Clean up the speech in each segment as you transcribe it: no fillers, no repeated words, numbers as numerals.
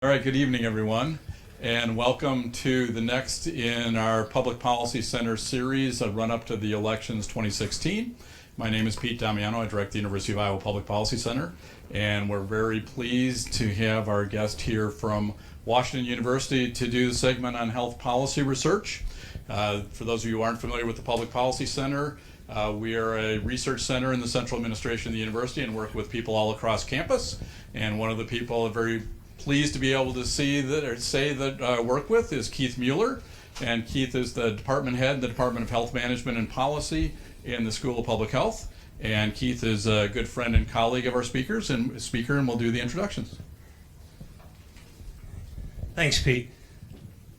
All right, good evening, everyone, and welcome to the next in our Public Policy Center series, a run-up to the elections 2016. My name is Pete Damiano. I direct the University of Iowa Public Policy Center, and we're very pleased to have our guest here from Washington University to do the segment on health policy research. For those of you who aren't familiar with the Public Policy Center, we are a research center in the central administration of the university and work with people all across campus. And one of the people I'm very pleased to be able to say that I work with is Keith Mueller. And Keith is the department head in the Department of Health Management and Policy in the School of Public Health. And Keith is a good friend and colleague of our speaker, and we'll do the introductions. Thanks, Pete.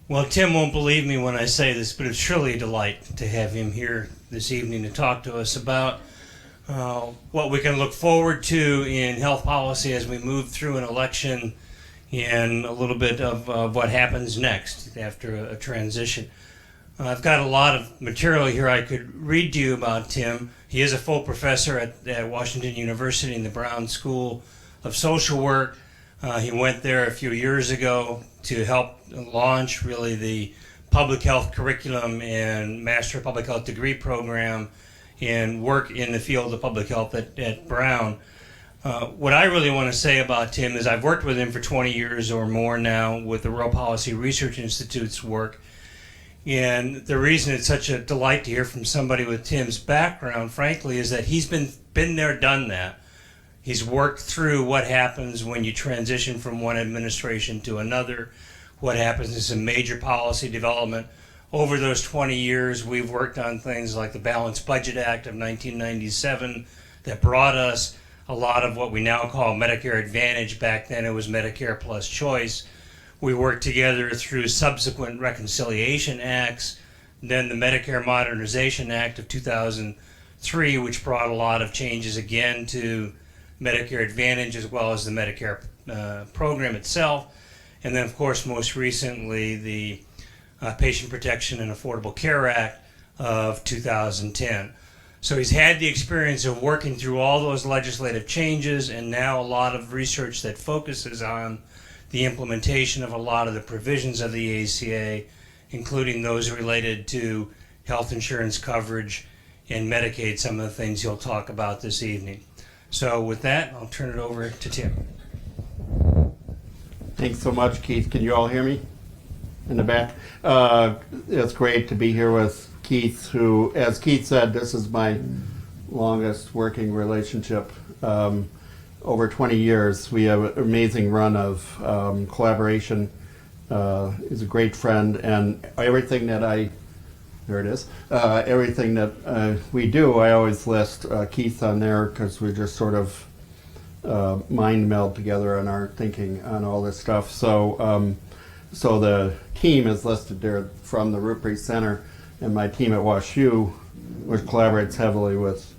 Well, Tim won't believe me when I say this, but it's surely a delight to have him here this evening to talk to us about what we can look forward to in health policy as we move through an election and a little bit of what happens next after a transition. I've got a lot of material here I could read to you about Tim. He is a full professor at Washington University in the Brown School of Social Work. He went there a few years ago to help launch really the public health curriculum and Master of Public Health degree program and work in the field of public health at Brown. What I really want to say about Tim is I've worked with him for 20 years or more now with the Rural Policy Research Institute's work. And the reason it's such a delight to hear from somebody with Tim's background, frankly, is that he's been there, done that. He's worked through what happens when you transition from one administration to another, what happens in some major policy development. Over those 20 years, we've worked on things like the Balanced Budget Act of 1997 that brought us a lot of what we now call Medicare Advantage. Back then it was Medicare Plus Choice. We worked together through subsequent reconciliation acts, then the Medicare Modernization Act of 2003, which brought a lot of changes again to Medicare Advantage as well as the Medicare program itself. And then, of course, most recently, the Patient Protection and Affordable Care Act of 2010. So he's had the experience of working through all those legislative changes and now a lot of research that focuses on the implementation of a lot of the provisions of the ACA, including those related to health insurance coverage and Medicaid, some of the things he'll talk about this evening. So with that, I'll turn it over to Tim. Thanks so much, Keith. Can you all hear me in the back? It's great to be here with Keith, who, as Keith said, this is my longest working relationship. Over 20 years. We have an amazing run of collaboration. He's a great friend, and everything that everything that we do, I always list Keith on there because we just sort of mind meld together on our thinking on all this stuff. So the team is listed there from the Rupri Center, and my team at WashU, which collaborates heavily with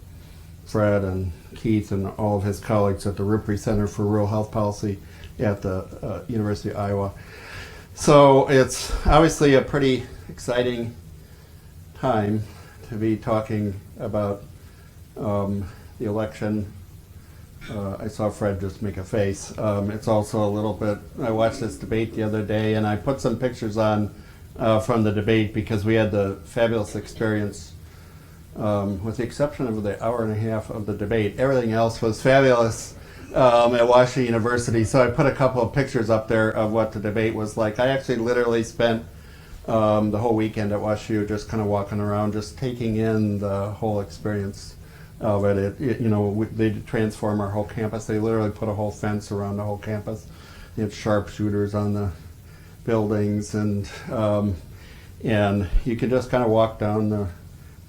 Fred and Keith and all of his colleagues at the Rupri Center for Rural Health Policy at the University of Iowa. So it's obviously a pretty exciting time to be talking about the election. I saw Fred just make a face. It's also a little bit, I watched this debate the other day and I put some pictures on from the debate because we had the fabulous experience, with the exception of the hour and a half of the debate. Everything else was fabulous at Washington University. So I put a couple of pictures up there of what the debate was like. I actually literally spent the whole weekend at WashU just kind of walking around, just taking in the whole experience of it. They transform our whole campus. They literally put a whole fence around the whole campus. They have sharpshooters on the buildings, and you can just kind of walk down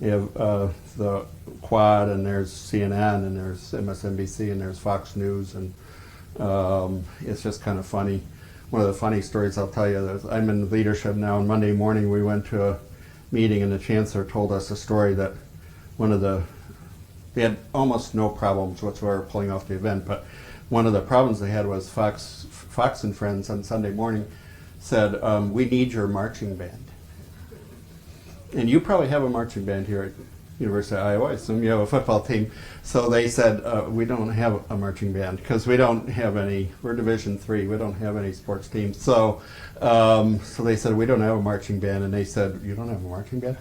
you have the quad, and there's CNN, and there's MSNBC, and there's Fox News, and it's just kind of funny. One of the funny stories I'll tell you is I'm in leadership now, and Monday morning we went to a meeting, and the chancellor told us a story that they had almost no problems whatsoever pulling off the event, but one of the problems they had was Fox and Friends on Sunday morning said, we need your marching band. And you probably have a marching band here University of Iowa. I assume you have a football team. So they said, we don't have a marching band because we don't have any, we're Division III, we don't have any sports teams. So so they said, we don't have a marching band. And they said, you don't have a marching band?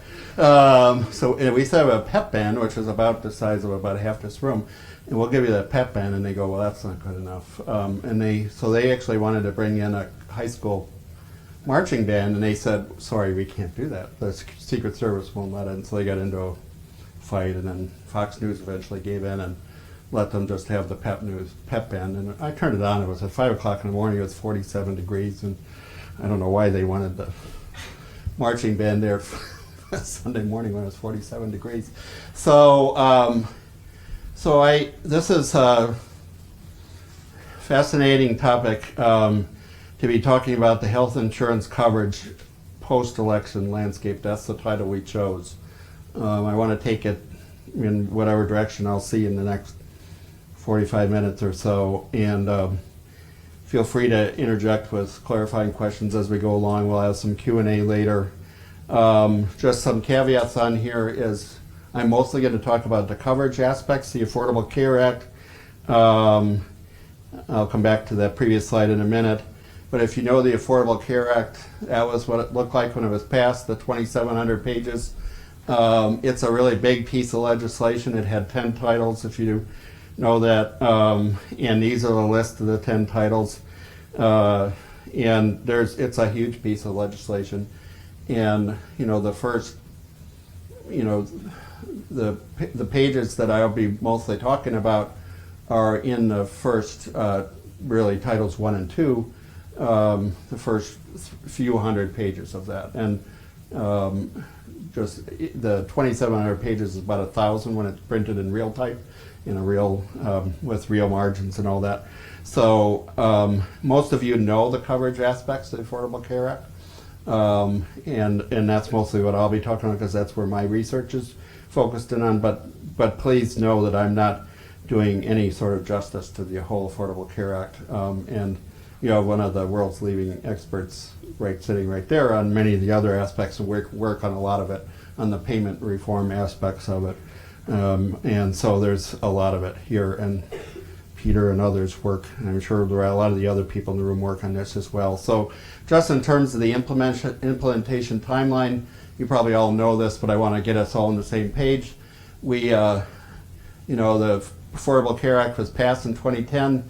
So and we still have a pep band, which is about the size of about half this room. And we'll give you that pep band. And they go, well, that's not good enough. So they actually wanted to bring in a high school marching band, and they said, sorry, we can't do that. The Secret Service won't let it. And so they got into a fight, and then Fox News eventually gave in and let them just have the pep band. And I turned it on. It was at 5 o'clock in the morning. It was 47 degrees, and I don't know why they wanted the marching band there Sunday morning when it was 47 degrees. So this is a fascinating topic to be talking about the health insurance coverage post-election landscape. That's the title we chose. I want to take it in whatever direction I'll see in the next 45 minutes or so, and feel free to interject with clarifying questions as we go along. We'll have some Q&A later. Just some caveats on here is I'm mostly going to talk about the coverage aspects, the Affordable Care Act. I'll come back to that previous slide in a minute. But if you know the Affordable Care Act, that was what it looked like when it was passed, the 2,700 pages. It's a really big piece of legislation. It had 10 titles, if you know that. And these are the list of the 10 titles. And it's a huge piece of legislation. And, the first, the pages that I'll be mostly talking about are in the first, really, titles 1 and 2. The first few hundred pages of that, and just the 2,700 pages is about 1,000 when it's printed in real type, in a real with real margins and all that. So most of you know the coverage aspects of the Affordable Care Act, and that's mostly what I'll be talking about because that's where my research is focused in on. But please know that I'm not doing any sort of justice to the whole Affordable Care Act, and one of the world's leading experts sitting right there on many of the other aspects and work on a lot of it, on the payment reform aspects of it. And so there's a lot of it here, and Peter and others work, and I'm sure there are a lot of the other people in the room work on this as well. So just in terms of the implementation timeline, you probably all know this, but I want to get us all on the same page. The Affordable Care Act was passed in 2010.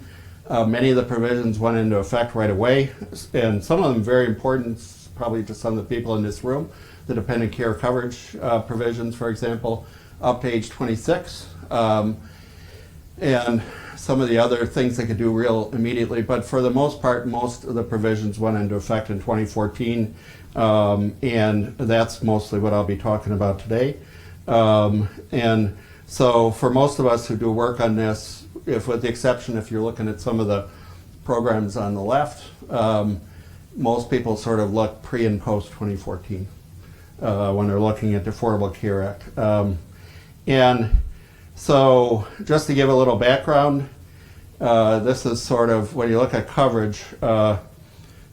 Many of the provisions went into effect right away, and some of them very important, probably to some of the people in this room. The dependent care coverage provisions, for example, up to age 26, and some of the other things they could do real immediately. But for the most part, most of the provisions went into effect in 2014, and that's mostly what I'll be talking about today. And so for most of us who do work on this, with the exception if you're looking at some of the programs on the left, most people sort of look pre and post 2014 when they're looking at the Affordable Care Act. And so just to give a little background, this is sort of, when you look at coverage,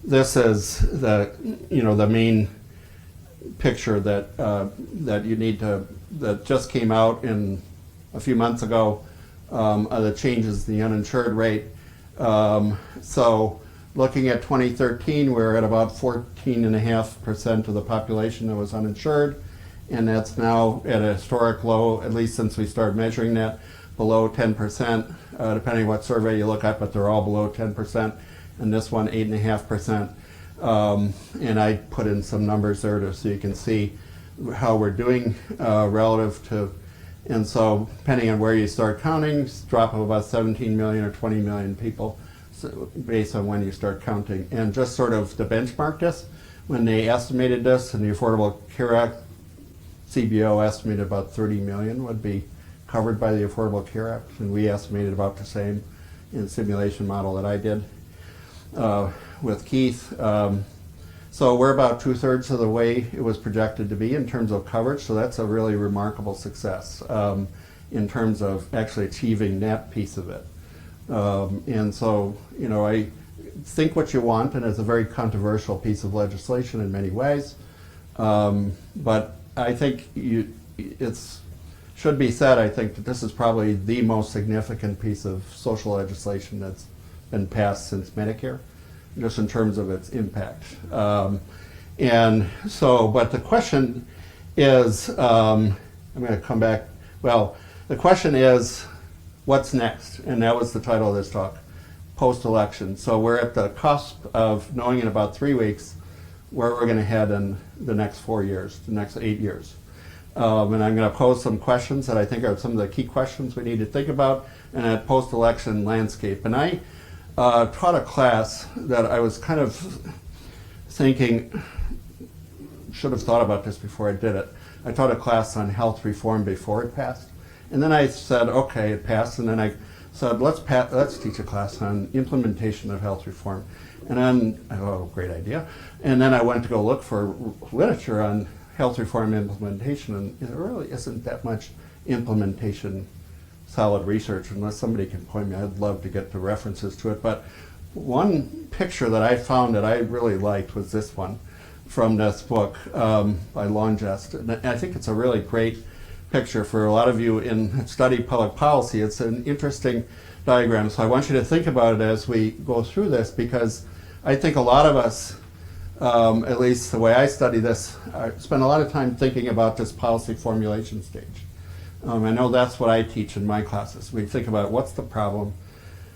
this is the main picture that you need to, that just came out in a few months ago. The changes in the uninsured rate. So looking at 2013, we're at about 14.5% of the population that was uninsured, and that's now at a historic low, at least since we started measuring that, below 10%, depending on what survey you look at, but they're all below 10%, and this one 8.5%. And I put in some numbers there so you can see how we're doing relative to. And so, depending on where you start counting, drop of about 17 million or 20 million people, so based on when you start counting. And just sort of to benchmark this, when they estimated this in the Affordable Care Act, CBO estimated about 30 million would be covered by the Affordable Care Act, and we estimated about the same in the simulation model that I did with Keith. So we're about 2/3 of the way it was projected to be in terms of coverage, so that's a really remarkable success in terms of actually achieving that piece of it. And so, I think what you want, and it's a very controversial piece of legislation in many ways, but I think it's should be said, I think that this is probably the most significant piece of social legislation that's been passed since Medicare, just in terms of its impact. And so, but the question is, I'm going to come back, well, the question is, what's next? And that was the title of this talk, post-election. So we're at the cusp of knowing in about 3 weeks where we're going to head in the next 4 years, the next 8 years. And I'm going to pose some questions that I think are some of the key questions we need to think about in a post-election landscape. And I taught a class that I was kind of thinking, should have thought about this before I did it. I taught a class on health reform before it passed. And then I said, okay, it passed. And then I said, let's teach a class on implementation of health reform. And then, oh, great idea. And then I went to go look for literature on health reform implementation, and there really isn't that much implementation solid research. Unless somebody can point me, I'd love to get the references to it. But one picture that I found that I really liked was this one from this book by Longest. And I think it's a really great picture for a lot of you in study public policy. It's an interesting diagram. So I want you to think about it as we go through this, because I think a lot of us, at least the way I study this, I spend a lot of time thinking about this policy formulation stage. I know that's what I teach in my classes. We think about what's the problem.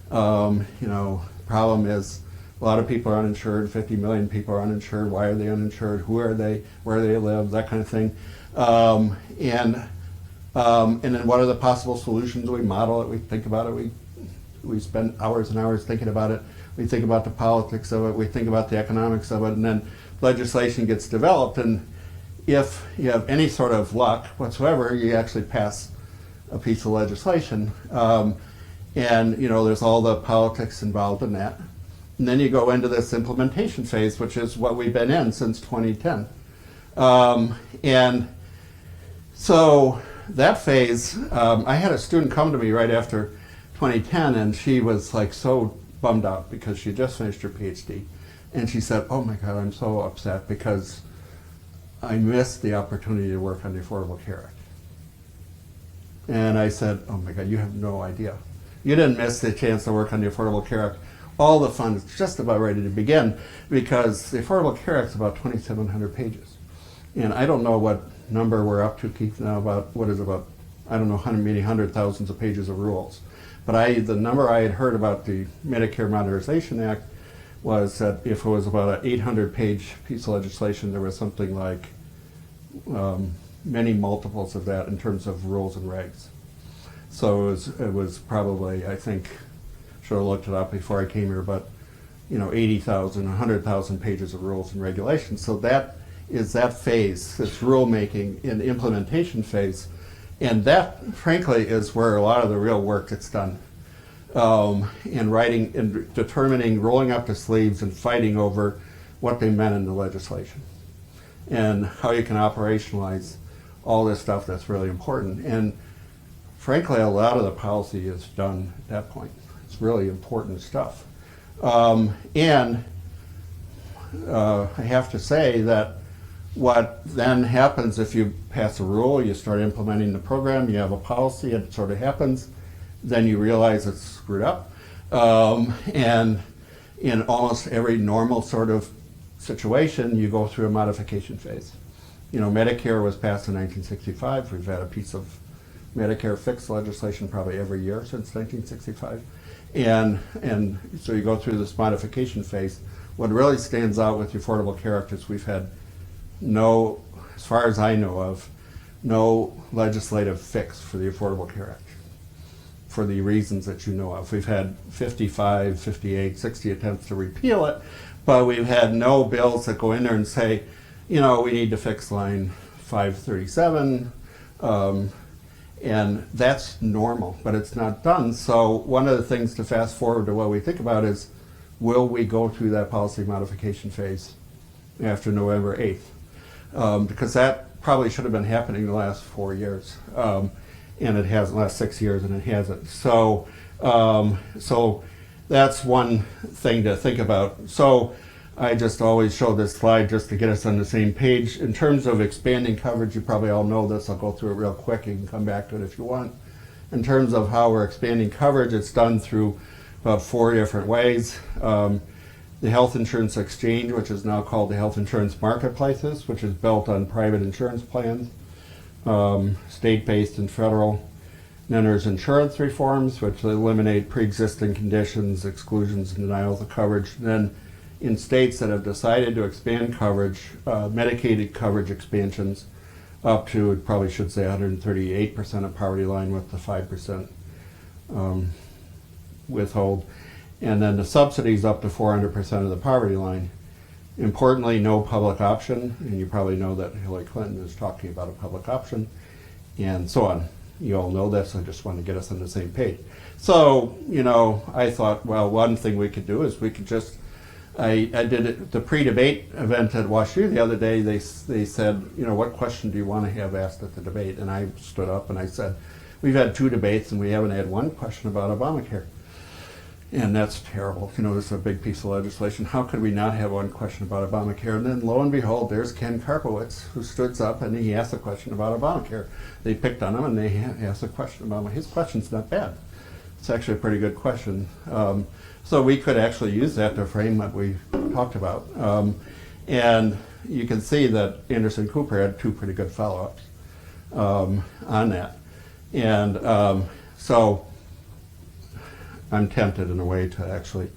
Problem is a lot of people are uninsured, 50 million people are uninsured. Why are they uninsured? Who are they? Where do they live? That kind of thing. And then what are the possible solutions? We model it, we think about it, we spend hours and hours thinking about it. We think about the politics of it, we think about the economics of it, and then legislation gets developed. And if you have any sort of luck whatsoever, you actually pass a piece of legislation. And there's all the politics involved in that. And then you go into this implementation phase, which is what we've been in since 2010. And so that phase, I had a student come to me right after 2010, and she was like so bummed out because she just finished her PhD. And she said, oh my God, I'm so upset because I missed the opportunity to work on the Affordable Care Act. And I said, oh my God, you have no idea. You didn't miss the chance to work on the Affordable Care Act. All the fun is just about ready to begin, because the Affordable Care Act is about 2,700 pages. And I don't know what number we're up to, Keith, now about, I don't know, many hundred thousands of pages of rules. But the number I had heard about the Medicare Modernization Act was that if it was about an 800-page piece of legislation, there was something like many multiples of that in terms of rules and regs. So it was probably, I think, should have looked it up before I came here, but 80,000, 100,000 pages of rules and regulations. So that is that phase, this rulemaking and implementation phase. And that, frankly, is where a lot of the real work gets done. In writing and determining, rolling up the sleeves and fighting over what they meant in the legislation and how you can operationalize all this stuff that's really important. And frankly, a lot of the policy is done at that point. It's really important stuff. And I have to say that what then happens if you pass a rule, you start implementing the program, you have a policy, and it sort of happens, then you realize it's screwed up. And in almost every normal sort of situation, you go through a modification phase. Medicare was passed in 1965. We've had a piece of Medicare fixed legislation probably every year since 1965. And so you go through this modification phase. What really stands out with the Affordable Care Act is we've had no, as far as I know of, no legislative fix for the Affordable Care Act for the reasons that you know of. We've had 55, 58, 60 attempts to repeal it, but we've had no bills that go in there and say, we need to fix line 537, and that's normal, but it's not done. So one of the things to fast forward to what we think about is, will we go through that policy modification phase after November 8th? Because that probably should have been happening the last 4 years, and it hasn't, last 6 years, and it hasn't. So, so that's one thing to think about. So I just always show this slide just to get us on the same page. In terms of expanding coverage, you probably all know this. I'll go through it real quick. You can come back to it if you want. In terms of how we're expanding coverage, it's done through about 4 different ways. The health insurance exchange, which is now called the health insurance marketplaces, which is built on private insurance plans, state-based and federal. Then there's insurance reforms, which eliminate pre-existing conditions, exclusions, and denials of coverage. And then in states that have decided to expand coverage, Medicaid coverage expansions up to, it probably should say 138% of poverty line with the 5% withhold. And then the subsidies up to 400% of the poverty line. Importantly, no public option, and you probably know that Hillary Clinton is talking about a public option, and so on. You all know this, I just want to get us on the same page. So, I thought, well, one thing we could do is we could just, I did it, the pre-debate event at WashU the other day, they said, what question do you want to have asked at the debate? And I stood up and I said, we've had 2 debates and we haven't had one question about Obamacare. And that's terrible. This is a big piece of legislation. How could we not have one question about Obamacare? And then lo and behold, there's Ken Karpowitz, who stood up and he asked a question about Obamacare. They picked on him and they asked a question about his question's not bad. It's actually a pretty good question. So we could actually use that to frame what we talked about. And you can see that Anderson Cooper had 2 pretty good follow-ups on that. And so I'm tempted in a way to actually,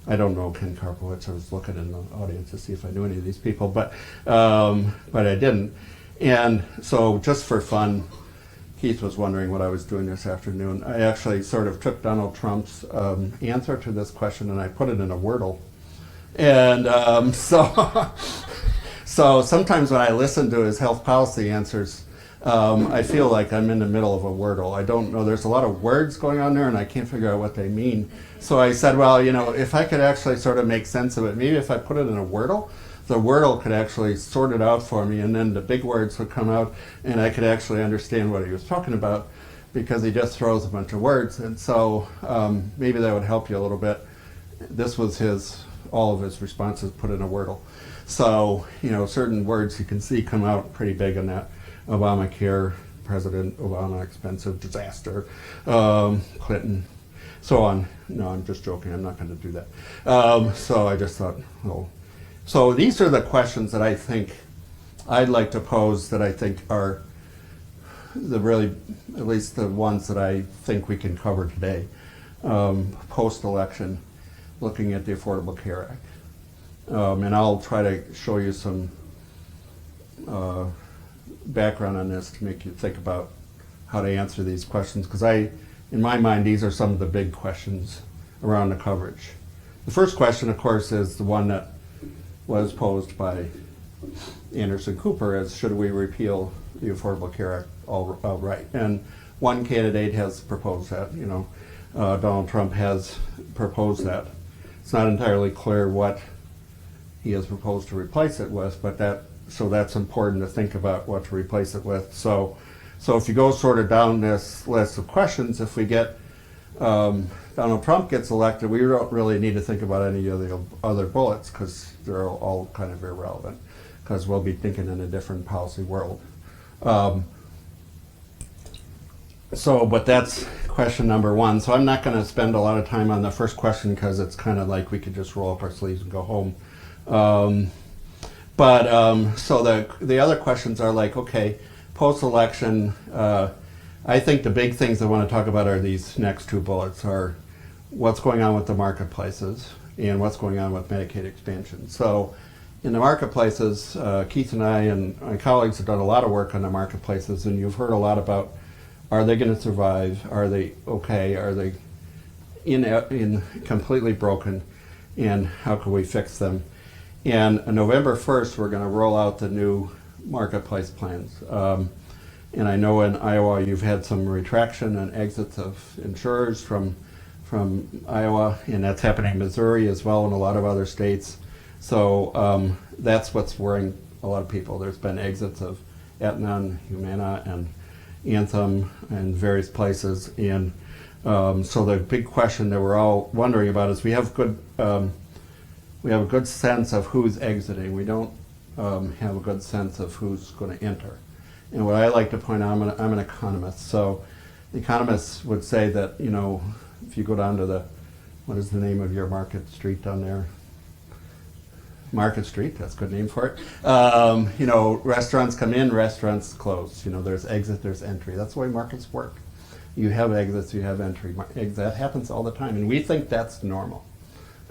I don't know Ken Karpowitz. I was looking in the audience to see if I knew any of these people, but I didn't. And so just for fun, Keith was wondering what I was doing this afternoon. I actually sort of took Donald Trump's answer to this question and I put it in a Wordle. And so sometimes when I listen to his health policy answers, I feel like I'm in the middle of a Wordle. I don't know, there's a lot of words going on there and I can't figure out what they mean. So I said, well, if I could actually sort of make sense of it, maybe if I put it in a Wordle, the Wordle could actually sort it out for me and then the big words would come out and I could actually understand what he was talking about because he just throws a bunch of words. And so maybe that would help you a little bit. This was all of his responses put in a Wordle. So, certain words you can see come out pretty big in that. Obamacare, President Obama, expensive, disaster, Clinton, so on. No, I'm just joking. I'm not going to do that. So I just thought, So these are the questions that I think I'd like to pose that I think are the really, at least the ones that I think we can cover today. Post-election, looking at the Affordable Care Act. And I'll try to show you some background on this to make you think about how to answer these questions, because in my mind, these are some of the big questions around the coverage. The first question, of course, is the one that was posed by Anderson Cooper as should we repeal the Affordable Care Act outright? And one candidate has proposed that, Donald Trump has proposed that. It's not entirely clear what he has proposed to replace it with, but that's important to think about what to replace it with. So if you go sort of down this list of questions, if we get Donald Trump gets elected, we don't really need to think about any of the other bullets because they're all kind of irrelevant because we'll be thinking in a different policy world. But that's question number 1. So I'm not going to spend a lot of time on the first question because it's kind of like we could just roll up our sleeves and go home. So the other questions are like, okay, post-election, I think the big things I want to talk about are these next 2 bullets are what's going on with the marketplaces and what's going on with Medicaid expansion. So in the marketplaces, Keith and I and my colleagues have done a lot of work on the marketplaces, and you've heard a lot about, are they going to survive? Are they okay? Are they in completely broken? And how can we fix them? And on November 1st, we're going to roll out the new marketplace plans. And I know in Iowa you've had some retraction and exits of insurers from Iowa, and that's happening in Missouri as well and a lot of other states. So that's what's worrying a lot of people. There's been exits of Aetna and Humana and Anthem and various places. And so the big question that we're all wondering about is we have good we have a good sense of who's exiting. We don't have a good sense of who's going to enter. And what I like to point out, I'm an economist, so the economists would say that, you know, if you go down to the, what is the name of your Market Street down there? Market Street, that's a good name for it. You know, restaurants come in, restaurants close. You know, there's exit, there's entry. That's the way markets work. You have exits, you have entry. That happens all the time, and we think that's normal.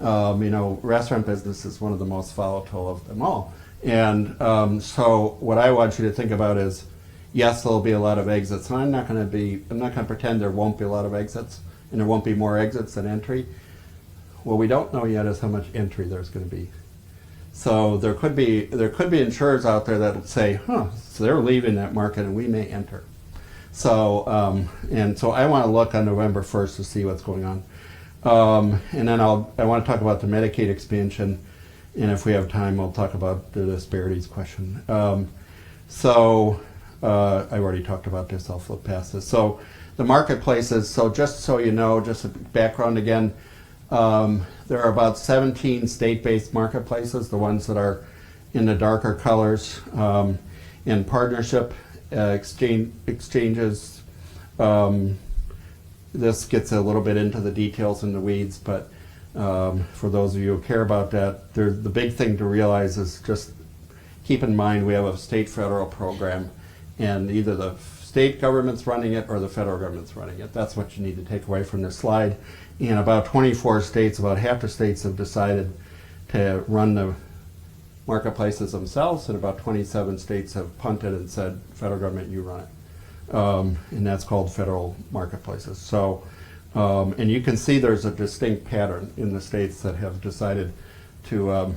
You know, restaurant business is one of the most volatile of them all. And so what I want you to think about is, yes, there'll be a lot of exits. And I'm not going to pretend there won't be a lot of exits, and there won't be more exits than entry. What we don't know yet is how much entry there's going to be. So there could be insurers out there that would say, so they're leaving that market and we may enter. So and so I want to look on November 1st to see what's going on. And then I want to talk about the Medicaid expansion, and if we have time, we'll talk about the disparities question. So I already talked about this, I'll flip past this. So the marketplaces, so just so you know, just a background again, there are about 17 state-based marketplaces, the ones that are in the darker colors, in partnership exchanges. This gets a little bit into the details and the weeds, but for those of you who care about that, the big thing to realize is just keep in mind we have a state-federal program, and either the state government's running it or the federal government's running it. That's what you need to take away from this slide. In about 24 states, about half the states have decided to run the marketplaces themselves, and about 27 states have punted and said, federal government, you run it. And that's called federal marketplaces. So, and you can see there's a distinct pattern in the states that have decided to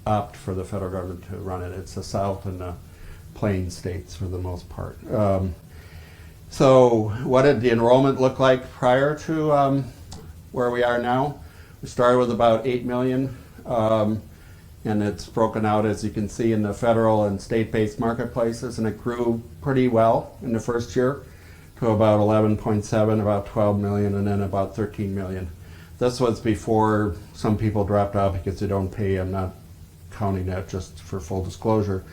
opt for the federal government to run it. It's the South and the Plain states for the most part. So what did the enrollment look like prior to where we are now? We started with about 8 million, and it's broken out, as you can see, in the federal and state-based marketplaces, and it grew pretty well in the first year to about 11.7, about 12 million, and then about 13 million. This was before some people dropped out because they don't pay. I'm not counting that, just for full disclosure.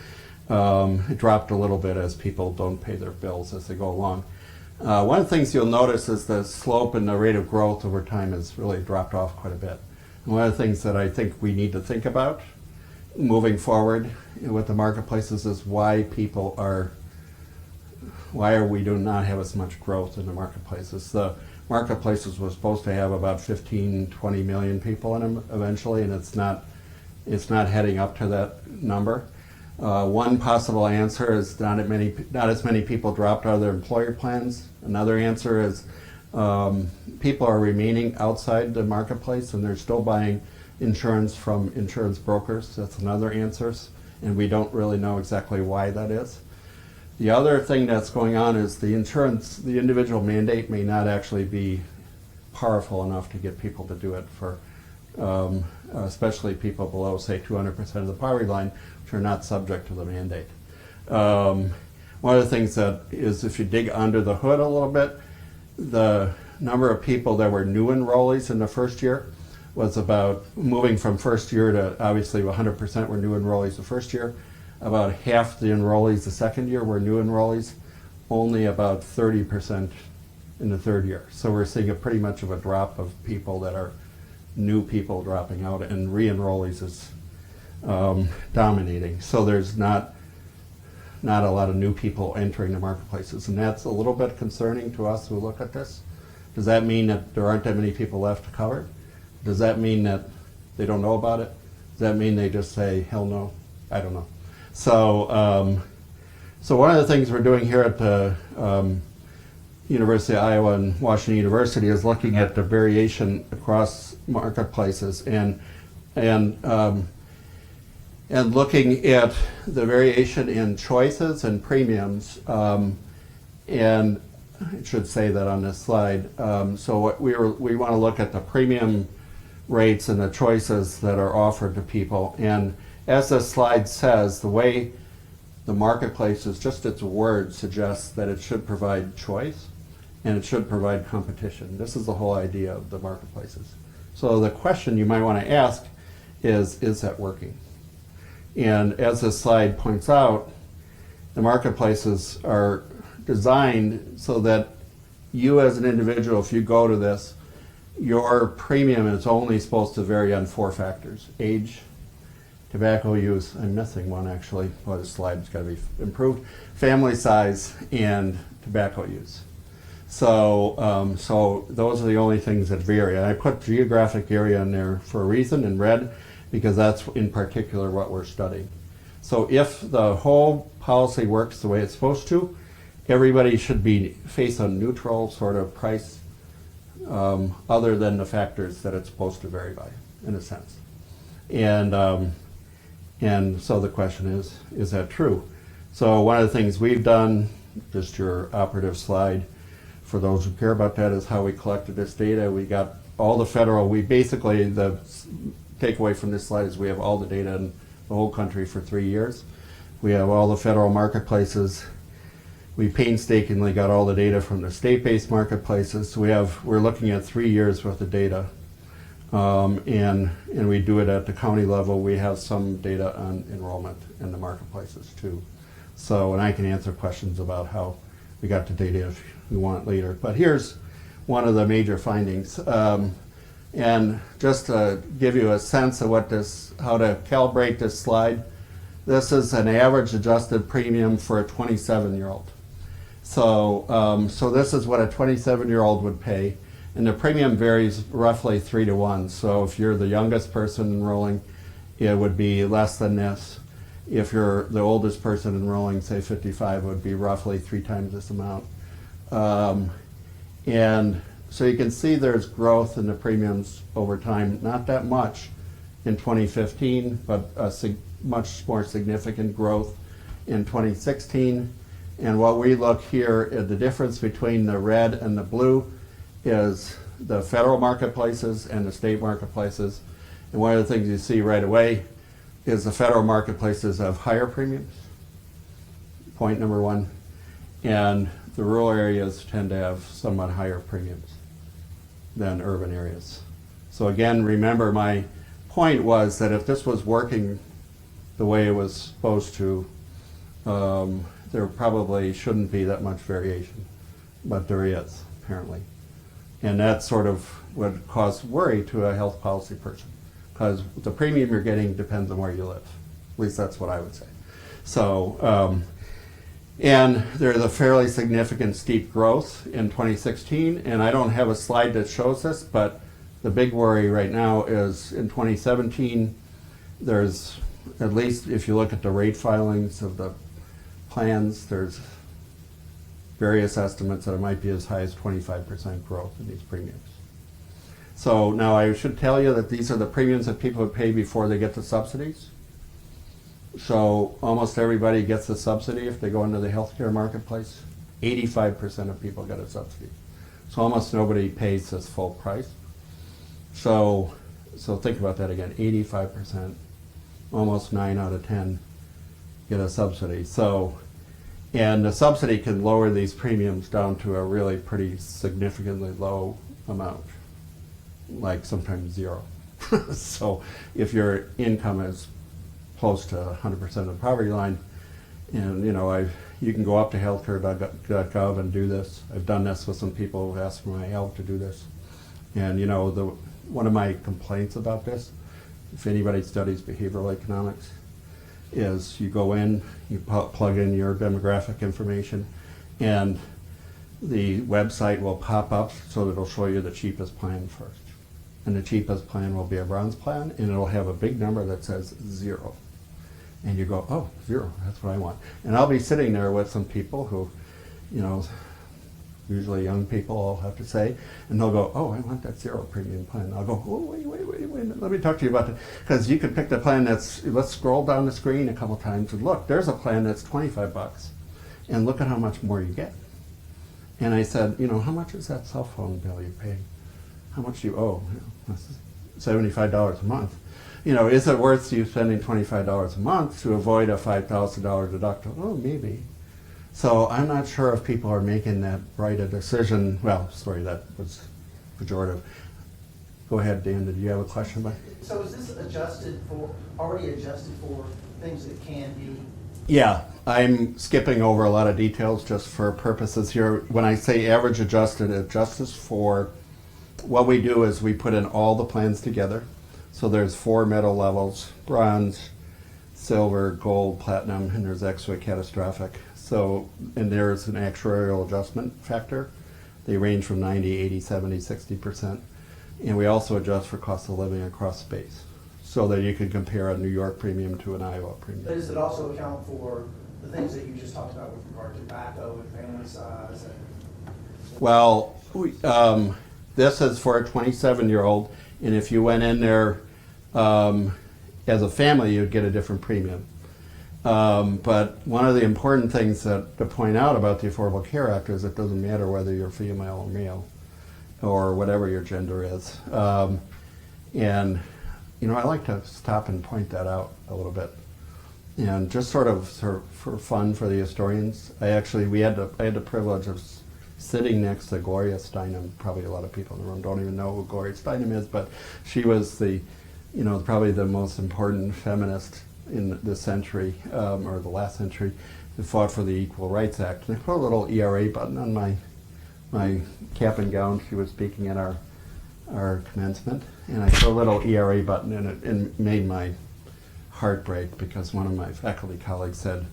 It dropped a little bit as people don't pay their bills as they go along. One of the things you'll notice is the slope and the rate of growth over time has really dropped off quite a bit. And one of the things that I think we need to think about moving forward with the marketplaces is why we do not have as much growth in the marketplaces. The marketplaces were supposed to have about 15, 20 million people in them eventually, and it's not heading up to that number. One possible answer is not as many people dropped out of their employer plans. Another answer is people are remaining outside the marketplace and they're still buying insurance from insurance brokers. That's another answer, and we don't really know exactly why that is. The other thing that's going on is the individual mandate may not actually be powerful enough to get people to do it for especially people below, say, 200% of the poverty line, which are not subject to the mandate. One of the things that is, if you dig under the hood a little bit, the number of people that were new enrollees in the first year was about, moving from first year to obviously 100% were new enrollees the first year. About half the enrollees the second year were new enrollees, only about 30% in the third year. So we're seeing a pretty much of a drop of people that are new people dropping out, and re-enrollees is dominating. So there's not a lot of new people entering the marketplaces, and that's a little bit concerning to us who look at this. Does that mean that there aren't that many people left to cover? Does that mean that they don't know about it? Does that mean they just say, hell no? I don't know. So, so one of the things we're doing here at the University of Iowa and Washington University is looking at the variation across marketplaces and looking at the variation in choices and premiums. And I should say that on this slide. So what we want to look at the premium rates and the choices that are offered to people. And as this slide says, the way the marketplace is, just its word suggests that it should provide choice and it should provide competition. This is the whole idea of the marketplaces. So the question you might want to ask is that working? And as this slide points out, the marketplaces are designed so that you as an individual, if you go to this, your premium is only supposed to vary on 4 factors: age, tobacco use, I'm missing one actually, well, this slide's got to be improved, family size, and tobacco use. So, so those are the only things that vary. And I put geographic area in there for a reason in red, because that's in particular what we're studying. So if the whole policy works the way it's supposed to, everybody should be face a neutral sort of price, other than the factors that it's supposed to vary by, in a sense. And so the question is that true? So one of the things we've done, just your operative slide, for those who care about that, is how we collected this data. We got all the federal, we basically, the takeaway from this slide is we have all the data in the whole country for 3 years. We have all the federal marketplaces. We painstakingly got all the data from the state-based marketplaces. So we're looking at 3 years worth of data. And we do it at the county level. We have some data on enrollment in the marketplaces too. So, and I can answer questions about how we got the data if you want later. But here's one of the major findings. And just to give you a sense of what how to calibrate this slide, this is an average adjusted premium for a 27-year-old. So, so this is what a 27-year-old would pay. And the premium varies roughly 3 to 1. So if you're the youngest person enrolling, it would be less than this. If you're the oldest person enrolling, say 55, it would be roughly 3 times this amount. And so you can see there's growth in the premiums over time, not that much in 2015, but a much more significant growth in 2016. And what we look here at the difference between the red and the blue is the federal marketplaces and the state marketplaces. And one of the things you see right away is the federal marketplaces have higher premiums, point number one, and the rural areas tend to have somewhat higher premiums than urban areas. So again, remember my point was that if this was working the way it was supposed to, there probably shouldn't be that much variation, but there is, apparently. And that's sort of what caused worry to a health policy person, because the premium you're getting depends on where you live. At least that's what I would say. So, and there's a fairly significant steep growth in 2016, and I don't have a slide that shows this, but the big worry right now is in 2017, there's, at least if you look at the rate filings of the plans, there's various estimates that it might be as high as 25% growth in these premiums. So now I should tell you that these are the premiums that people would pay before they get the subsidies. So almost everybody gets a subsidy if they go into the healthcare marketplace. 85% of people get a subsidy. So almost nobody pays this full price. So think about that again, 85%, almost 9 out of 10 get a subsidy. So, and the subsidy can lower these premiums down to a really pretty significantly low amount, like sometimes 0. So if your income is close to 100% of the poverty line, and you know, you can go up to healthcare.gov and do this. I've done this with some people who've asked for my help to do this. And you know, one of my complaints about this, if anybody studies behavioral economics, is you go in, you plug in your demographic information, and the website will pop up so that it'll show you the cheapest plan first. And the cheapest plan will be a bronze plan, and it'll have a big number that says 0. And you go, oh, 0, that's what I want. And I'll be sitting there with some people who, you know, usually young people, I'll have to say, and they'll go, oh, I want that 0 premium plan. And I'll go, oh, wait, let me talk to you about that. Because you can pick the plan that's, let's scroll down the screen a couple times and look, there's a plan that's $25, and look at how much more you get. And I said, you know, how much is that cell phone bill you're paying? How much do you owe? You know, that's $75 a month. You know, is it worth you spending $25 a month to avoid a $5,000 deductible? Oh, maybe. So I'm not sure if people are making that right a decision. Well, sorry, that was pejorative. Go ahead, Dan, did you have a question about? So is this already adjusted for things that can be? Yeah, I'm skipping over a lot of details just for purposes here. When I say average adjusted, it adjusts for, what we do is we put in all the plans together. So there's 4 metal levels: bronze, silver, gold, platinum, and there's extra catastrophic. So, and there's an actuarial adjustment factor. They range from 90, 80, 70, 60%. And we also adjust for cost of living across space, so that you could compare a New York premium to an Iowa premium. But does it also account for the things that you just talked about with regard to tobacco and family size? Well, this is for a 27-year-old, and if you went in there as a family, you'd get a different premium. But one of the important things to point out about the Affordable Care Act is it doesn't matter whether you're female or male, or whatever your gender is. And, you know, I like to stop and point that out a little bit. And just sort of for fun for the historians, I had the privilege of sitting next to Gloria Steinem. Probably a lot of people in the room don't even know who Gloria Steinem is, but she was probably the most important feminist in this century, or the last century, who fought for the Equal Rights Act. And I put a little ERA button on my cap and gown. She was speaking at our commencement, and I put a little ERA button in it, and made my heart break because one of my faculty colleagues said,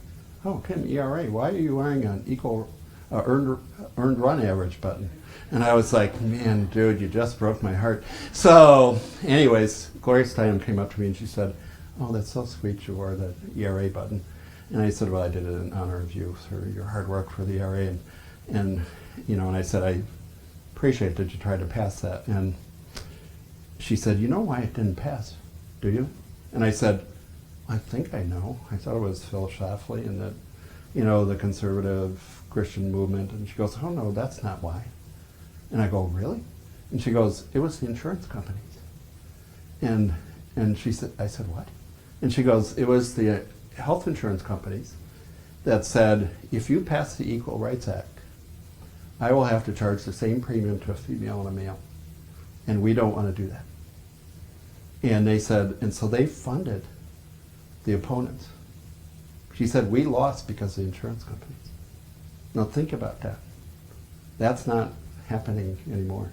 "Oh, Tim, ERA, why are you wearing an equal earned run average button?" And I was like, "Man, dude, you just broke my heart." So, anyways, Gloria Steinem came up to me and she said, "Oh, that's so sweet you wore the ERA button." And I said, "Well, I did it in honor of you for your hard work for the ERA." And I said, "I appreciate that you tried to pass that." And she said, "You know why it didn't pass, do you?" And I said, "I think I know. I thought it was Phil Schlafly and that, the conservative Christian movement." And she goes, "Oh no, that's not why." And I go, "Really?" And she goes, "It was the insurance companies." And she said, I said, "What?" And she goes, "It was the health insurance companies that said, if you pass the Equal Rights Act, I will have to charge the same premium to a female and a male. And we don't want to do that." And they said, and so they funded the opponents. She said, "We lost because of the insurance companies." Now think about that. That's not happening anymore.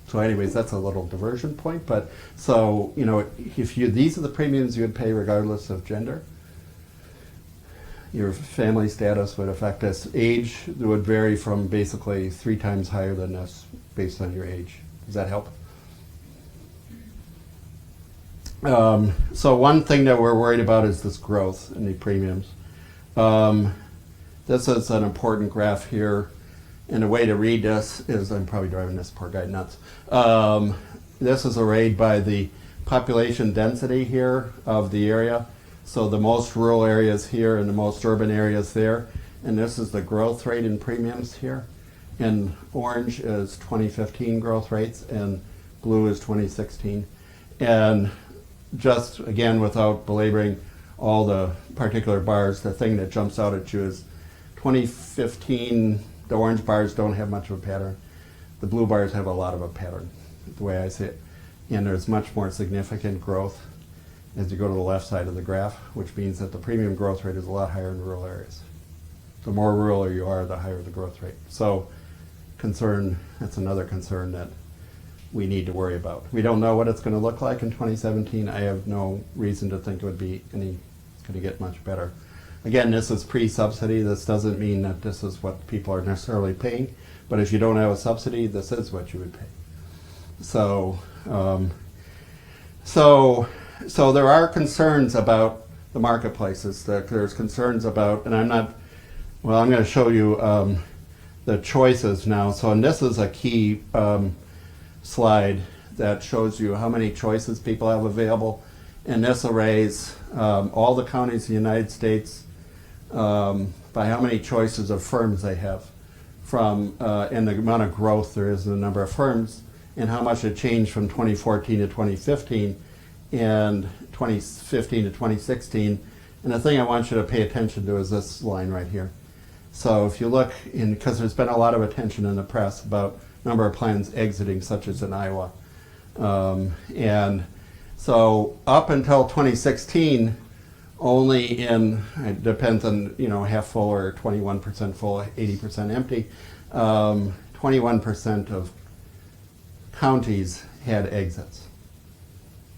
So anyways, that's a little diversion point. But so, these are the premiums you would pay regardless of gender. Your family status would affect this. Age would vary from basically 3 times higher than this based on your age. Does that help? So one thing that we're worried about is this growth in the premiums. This is an important graph here. And the way to read this is, I'm probably driving this poor guy nuts. This is arrayed by the population density here of the area. So the most rural areas here and the most urban areas there. And this is the growth rate in premiums here. And orange is 2015 growth rates and blue is 2016. And just again, without belaboring all the particular bars, the thing that jumps out at you is 2015, the orange bars don't have much of a pattern. The blue bars have a lot of a pattern, the way I see it. And there's much more significant growth as you go to the left side of the graph, which means that the premium growth rate is a lot higher in rural areas. The more rural you are, the higher the growth rate. So that's another concern that we need to worry about. We don't know what it's going to look like in 2017. I have no reason to think it's going to get much better. Again, this is pre-subsidy. This doesn't mean that this is what people are necessarily paying, but if you don't have a subsidy, this is what you would pay. So there are concerns about the marketplaces. There's concerns about, and I'm going to show you the choices now. So, and this is a key slide that shows you how many choices people have available. And this arrays all the counties in the United States by how many choices of firms they have and the amount of growth there is in the number of firms and how much it changed from 2014 to 2015 and 2015 to 2016. And the thing I want you to pay attention to is this line right here. So if you look because there's been a lot of attention in the press about number of plans exiting, such as in Iowa. And so up until 2016, only in, it depends on, half full or 21% full, 80% empty, 21% of counties had exits.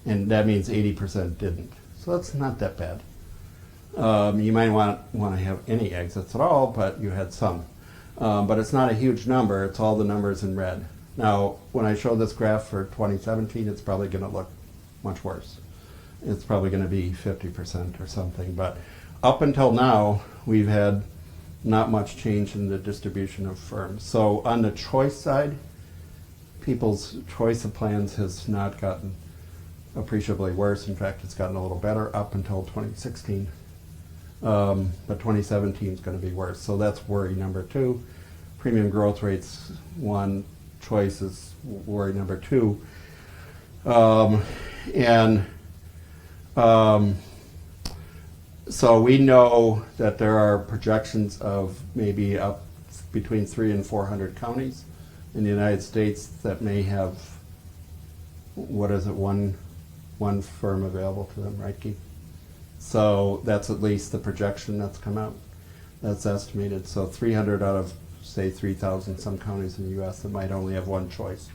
And that means 80% didn't. So that's not that bad. You might want to have any exits at all, but you had some. But it's not a huge number. It's all the numbers in red. Now, when I show this graph for 2017, it's probably going to look much worse. It's probably going to be 50% or something. But up until now, we've had not much change in the distribution of firms. So on the choice side, people's choice of plans has not gotten appreciably worse. In fact, it's gotten a little better up until 2016. But 2017 is going to be worse. So that's worry number 2. Premium growth rates, 1. Choice is worry number 2. So we know that there are projections of maybe up between 300 and 400 counties in the United States that may have, one firm available to them, right, Keith? So that's at least the projection that's come out. That's estimated. So 300 out of, say, 3,000 some counties in the U.S. that might only have one choice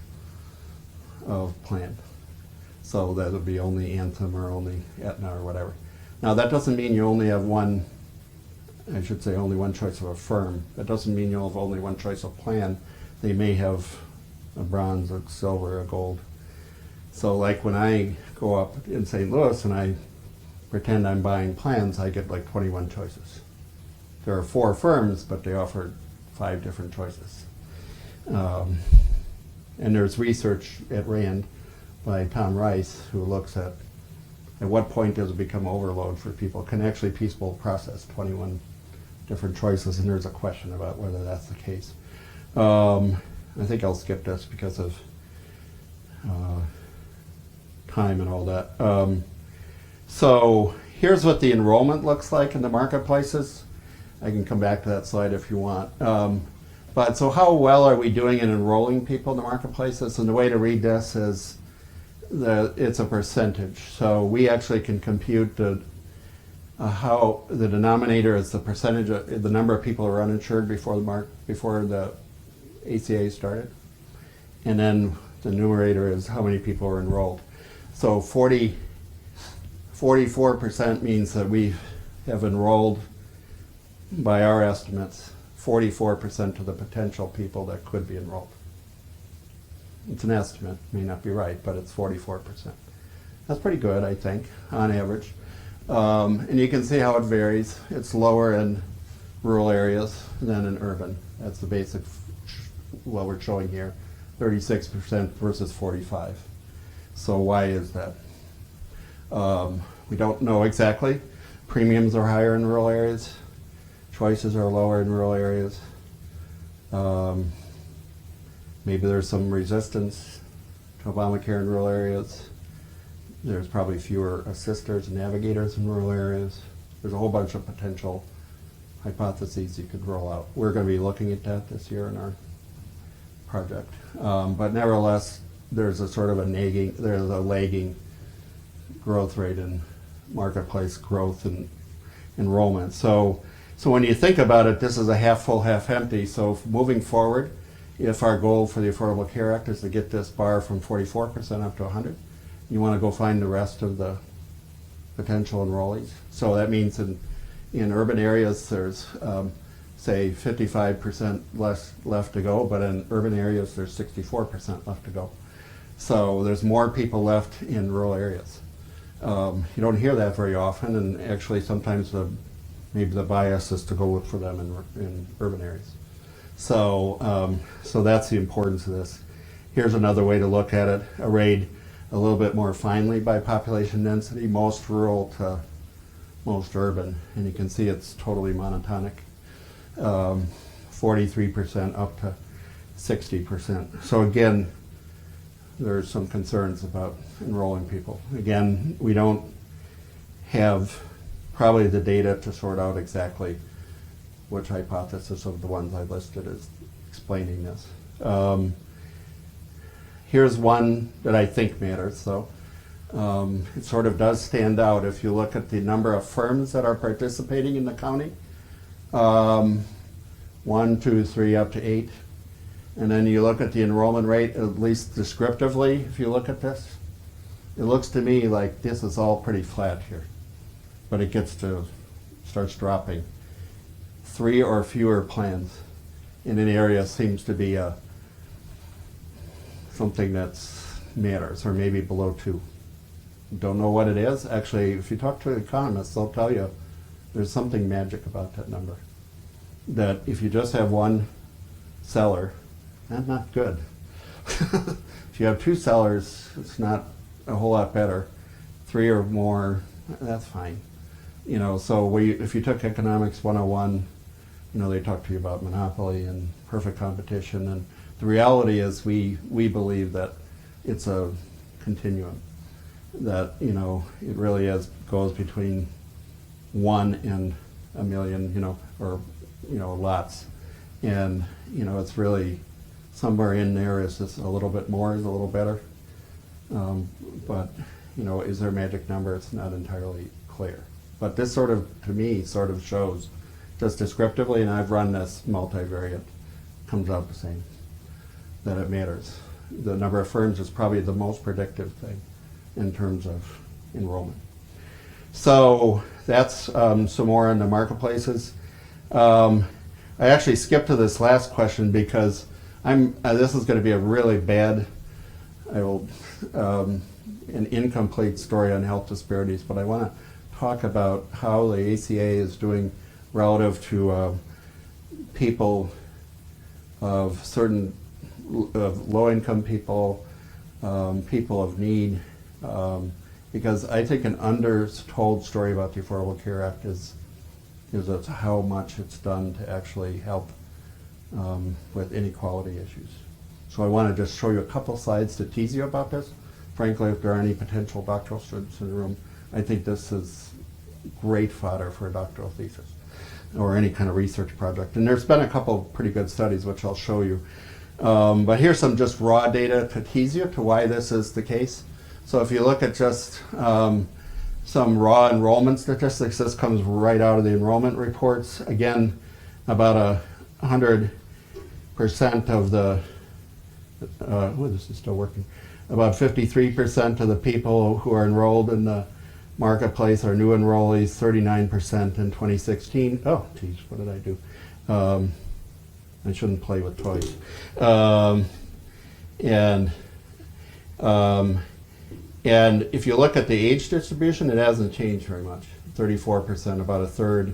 of plan. So that would be only Anthem or only Aetna or whatever. Now that doesn't mean you only have only one choice of a firm. That doesn't mean you'll have only one choice of plan. They may have a bronze, a silver, a gold. So like when I go up in St. Louis and I pretend I'm buying plans, I get like 21 choices. There are 4 firms, but they offer 5 different choices. And there's research at RAND by Tom Rice who looks at what point does it become overload for people? Can actually people process 21 different choices? And there's a question about whether that's the case. I think I'll skip this because of time and all that. So here's what the enrollment looks like in the marketplaces. I can come back to that slide if you want. But so how well are we doing in enrolling people in the marketplaces? And the way to read this is it's a percentage. So we actually can compute how the denominator is the percentage of the number of people who are uninsured before the ACA started, and then the numerator is how many people are enrolled. So 44% means that we have enrolled, by our estimates, 44% of the potential people that could be enrolled. It's an estimate, may not be right, but it's 44%. That's pretty good, I think, on average. And you can see how it varies. It's lower in rural areas than in urban. That's the basic, what we're showing here, 36% versus 45%. So why is that? We don't know exactly. Premiums are higher in rural areas. Choices are lower in rural areas. Maybe there's some resistance to Obamacare in rural areas. There's probably fewer assisters and navigators in rural areas. There's a whole bunch of potential hypotheses you could roll out. We're going to be looking at that this year in our project. But nevertheless, there's a sort of there's a lagging growth rate in marketplace growth and enrollment. So when you think about it, this is a half full, half empty. So moving forward, if our goal for the Affordable Care Act is to get this bar from 44% up to 100, you want to go find the rest of the potential enrollees. So that means in urban areas, there's say 55% less left to go, but in urban areas, there's 64% left to go. So there's more people left in rural areas. You don't hear that very often, and actually sometimes maybe the bias is to go look for them in urban areas. So that's the importance of this. Here's another way to look at it, arrayed a little bit more finely by population density, most rural to most urban, and you can see it's totally monotonic, 43% up to 60%. So again, there's some concerns about enrolling people. Again, we don't have probably the data to sort out exactly which hypothesis of the ones I listed is explaining this. Here's one that I think matters. So it sort of does stand out if you look at the number of firms that are participating in the county. 1, 2, 3, up to 8. And then you look at the enrollment rate, at least descriptively, if you look at this. It looks to me like this is all pretty flat here. But it starts dropping. 3 or fewer plans in an area seems to be something that matters, or maybe below 2. Don't know what it is. Actually, if you talk to economists, they'll tell you there's something magic about that number. That if you just have one seller, that's not good. If you have 2 sellers, it's not a whole lot better. 3 or more, that's fine. So if you took Economics 101, they talk to you about monopoly and perfect competition, and the reality is we believe that it's a continuum, that it really goes between 1 and a million, or lots, and it's really somewhere in there. Is this a little bit more, is a little better, but is there a magic number? It's not entirely clear, but this to me shows just descriptively, and I've run this multivariate, comes out the same, that it matters. The number of firms is probably the most predictive thing in terms of enrollment. So that's some more in the marketplaces. I actually skipped to this last question because this is going to be a really bad, an incomplete story on health disparities, but I want to talk about how the ACA is doing relative to people of certain low-income people, people of need, because I think an undertold story about the Affordable Care Act is how much it's done to actually help with inequality issues. So I want to just show you a couple slides to tease you about this. Frankly, if there are any potential doctoral students in the room, I think this is great fodder for a doctoral thesis or any kind of research project. And there's been a couple pretty good studies, which I'll show you. But here's some just raw data to tease you to why this is the case. So if you look at just some raw enrollment statistics, this comes right out of the enrollment reports. Again, about 100% of the, this is still working, about 53% of the people who are enrolled in the marketplace are new enrollees, 39% in 2016. Oh, geez, what did I do? I shouldn't play with toys. And if you look at the age distribution, it hasn't changed very much. 34%, about a third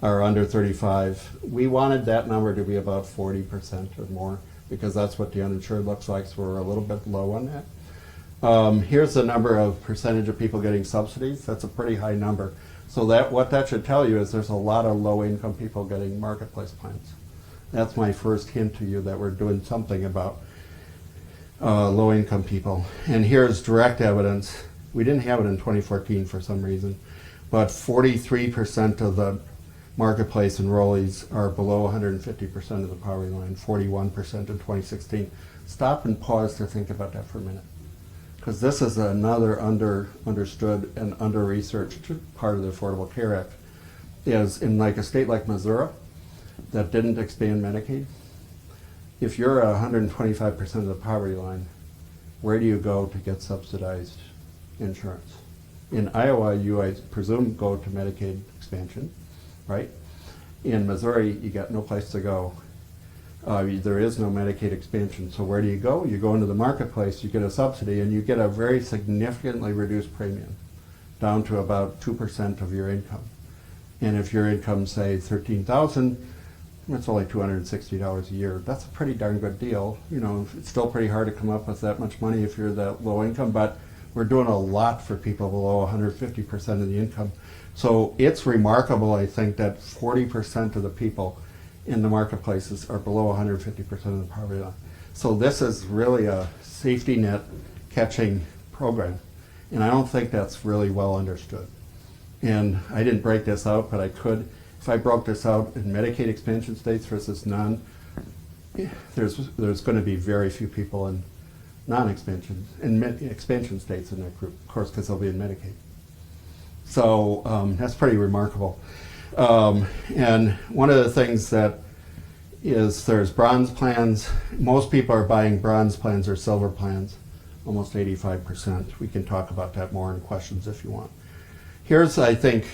are under 35. We wanted that number to be about 40% or more because that's what the uninsured looks like, so we're a little bit low on that. Here's the number of percentage of people getting subsidies. That's a pretty high number. So what that should tell you is there's a lot of low-income people getting marketplace plans. That's my first hint to you that we're doing something about low-income people. And here's direct evidence. We didn't have it in 2014 for some reason, but 43% of the marketplace enrollees are below 150% of the poverty line, 41% in 2016. Stop and pause to think about that for a minute, because this is another understood and under-researched part of the Affordable Care Act. Is in like a state like Missouri that didn't expand Medicaid, if you're 125% of the poverty line, where do you go to get subsidized insurance? In Iowa, you, I presume, go to Medicaid expansion, right? In Missouri, you got no place to go. There is no Medicaid expansion, so where do you go? You go into the marketplace, you get a subsidy, and you get a very significantly reduced premium, down to about 2% of your income. And if your income, say, $13,000, that's only $260 a year. That's a pretty darn good deal. It's still pretty hard to come up with that much money if you're that low income, but we're doing a lot for people below 150% of the income. So it's remarkable, I think, that 40% of the people in the marketplaces are below 150% of the poverty line. So this is really a safety net catching program. And I don't think that's really well understood. And I didn't break this out, but I could. If I broke this out in Medicaid expansion states versus none, there's going to be very few people in non-expansion, and expansion states in that group, of course, because they'll be in Medicaid. So that's pretty remarkable. And one of the things that is there's bronze plans. Most people are buying bronze plans or silver plans, almost 85%. We can talk about that more in questions if you want. Here's, I think,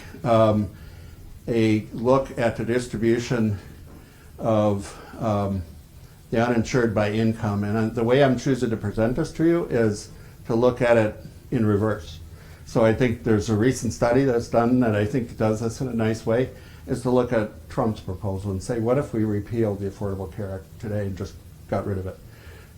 a look at the distribution of the uninsured by income. And the way I'm choosing to present this to you is to look at it in reverse. So I think there's a recent study that's done that I think does this in a nice way, is to look at Trump's proposal and say, what if we repealed the Affordable Care Act today and just got rid of it?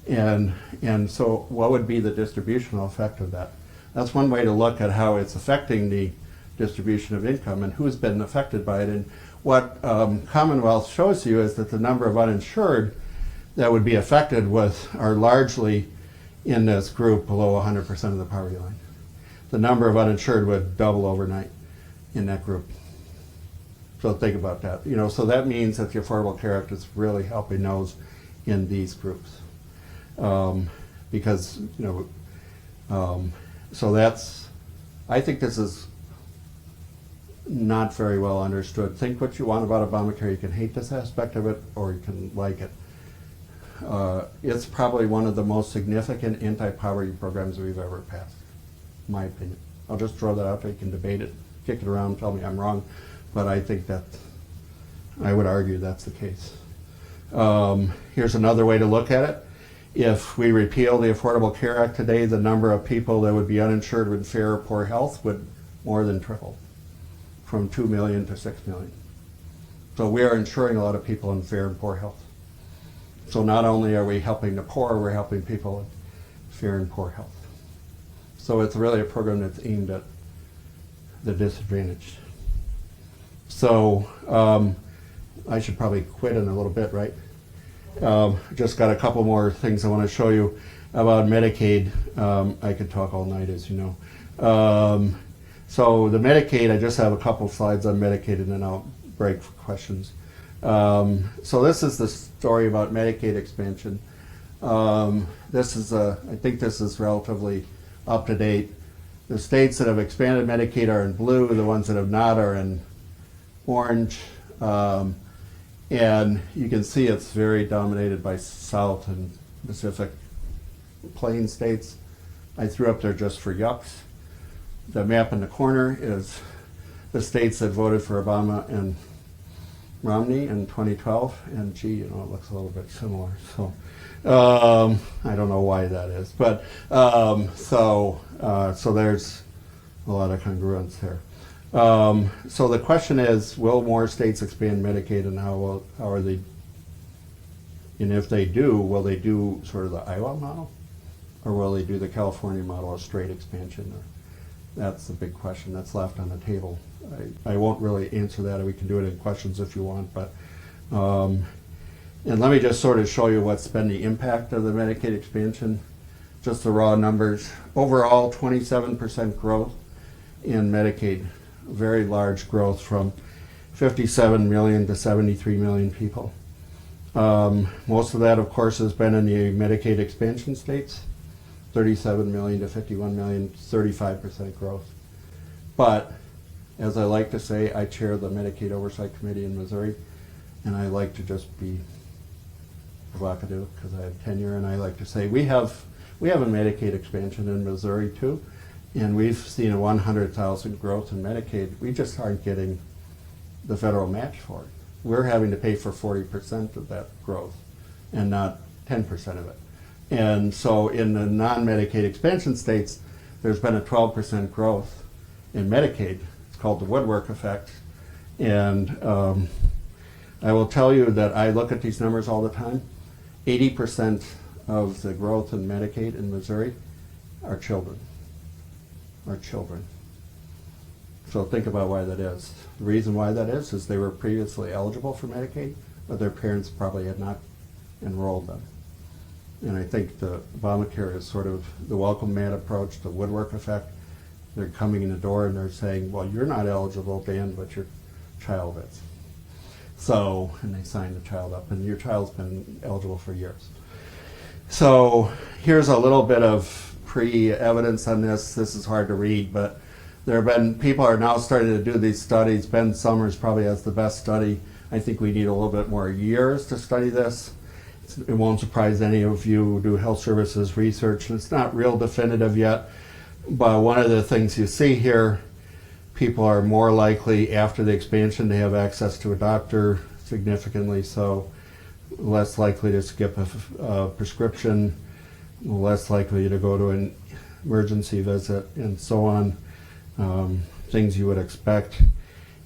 And so what would be the distributional effect of that? That's one way to look at how it's affecting the distribution of income and who's been affected by it. And what Commonwealth shows you is that the number of uninsured that would be affected are largely in this group below 100% of the poverty line. The number of uninsured would double overnight in that group. So think about that. So that means that the Affordable Care Act is really helping those in these groups. Because, so that's, I think this is not very well understood. Think what you want about Obamacare. You can hate this aspect of it or you can like it. It's probably one of the most significant anti-poverty programs we've ever passed, in my opinion. I'll just throw that out there. You can debate it, kick it around, tell me I'm wrong, but I think that, I would argue that's the case. Here's another way to look at it. If we repeal the Affordable Care Act today, the number of people that would be uninsured with fair or poor health would more than triple, from 2 million to 6 million. So we are insuring a lot of people in fair and poor health. So not only are we helping the poor, we're helping people with fair and poor health. So it's really a program that's aimed at the disadvantaged. So I should probably quit in a little bit, right? Just got a couple more things I want to show you about Medicaid. I could talk all night, as you know. So the Medicaid, I just have a couple slides on Medicaid and then I'll break for questions. So this is the story about Medicaid expansion. This is I think this is relatively up to date. The states that have expanded Medicaid are in blue. The ones that have not are in orange. And you can see it's very dominated by South and Pacific Plain states. I threw up there just for yucks. The map in the corner is the states that voted for Obama and Romney in 2012, and gee, it looks a little bit similar. So I don't know why that is, but so there's a lot of congruence there. So the question is, will more states expand Medicaid, and how are they? And if they do, will they do sort of the Iowa model, or will they do the California model of straight expansion? That's the big question that's left on the table. I won't really answer that. We can do it in questions if you want, but and let me just sort of show you what's been the impact of the Medicaid expansion. Just the raw numbers. Overall, 27% growth in Medicaid. Very large growth from 57 million to 73 million people. Most of that, of course, has been in the Medicaid expansion states. 37 million to 51 million, 35% growth. But, as I like to say, I chair the Medicaid Oversight Committee in Missouri, and I like to just be provocative because I have tenure, and I like to say we have a Medicaid expansion in Missouri too, and we've seen a 100,000 growth in Medicaid. We just aren't getting the federal match for it. We're having to pay for 40% of that growth and not 10% of it. And so in the non-Medicaid expansion states, there's been a 12% growth in Medicaid. It's called the woodwork effect. And I will tell you that I look at these numbers all the time. 80% of the growth in Medicaid in Missouri are children. So think about why that is. The reason why that is they were previously eligible for Medicaid, but their parents probably had not enrolled them. And I think the Obamacare is sort of the welcome mat approach, the woodwork effect. They're coming in the door and they're saying, well, you're not eligible, Dan, but your child is. So, and they sign the child up, and your child's been eligible for years. So here's a little bit of pre-evidence on this. This is hard to read, but people are now starting to do these studies. Ben Summers probably has the best study. I think we need a little bit more years to study this. It won't surprise any of you who do health services research. It's not real definitive yet, but one of the things you see here, people are more likely after the expansion to have access to a doctor, significantly so, less likely to skip a prescription, less likely to go to an emergency visit, and so on. Things you would expect.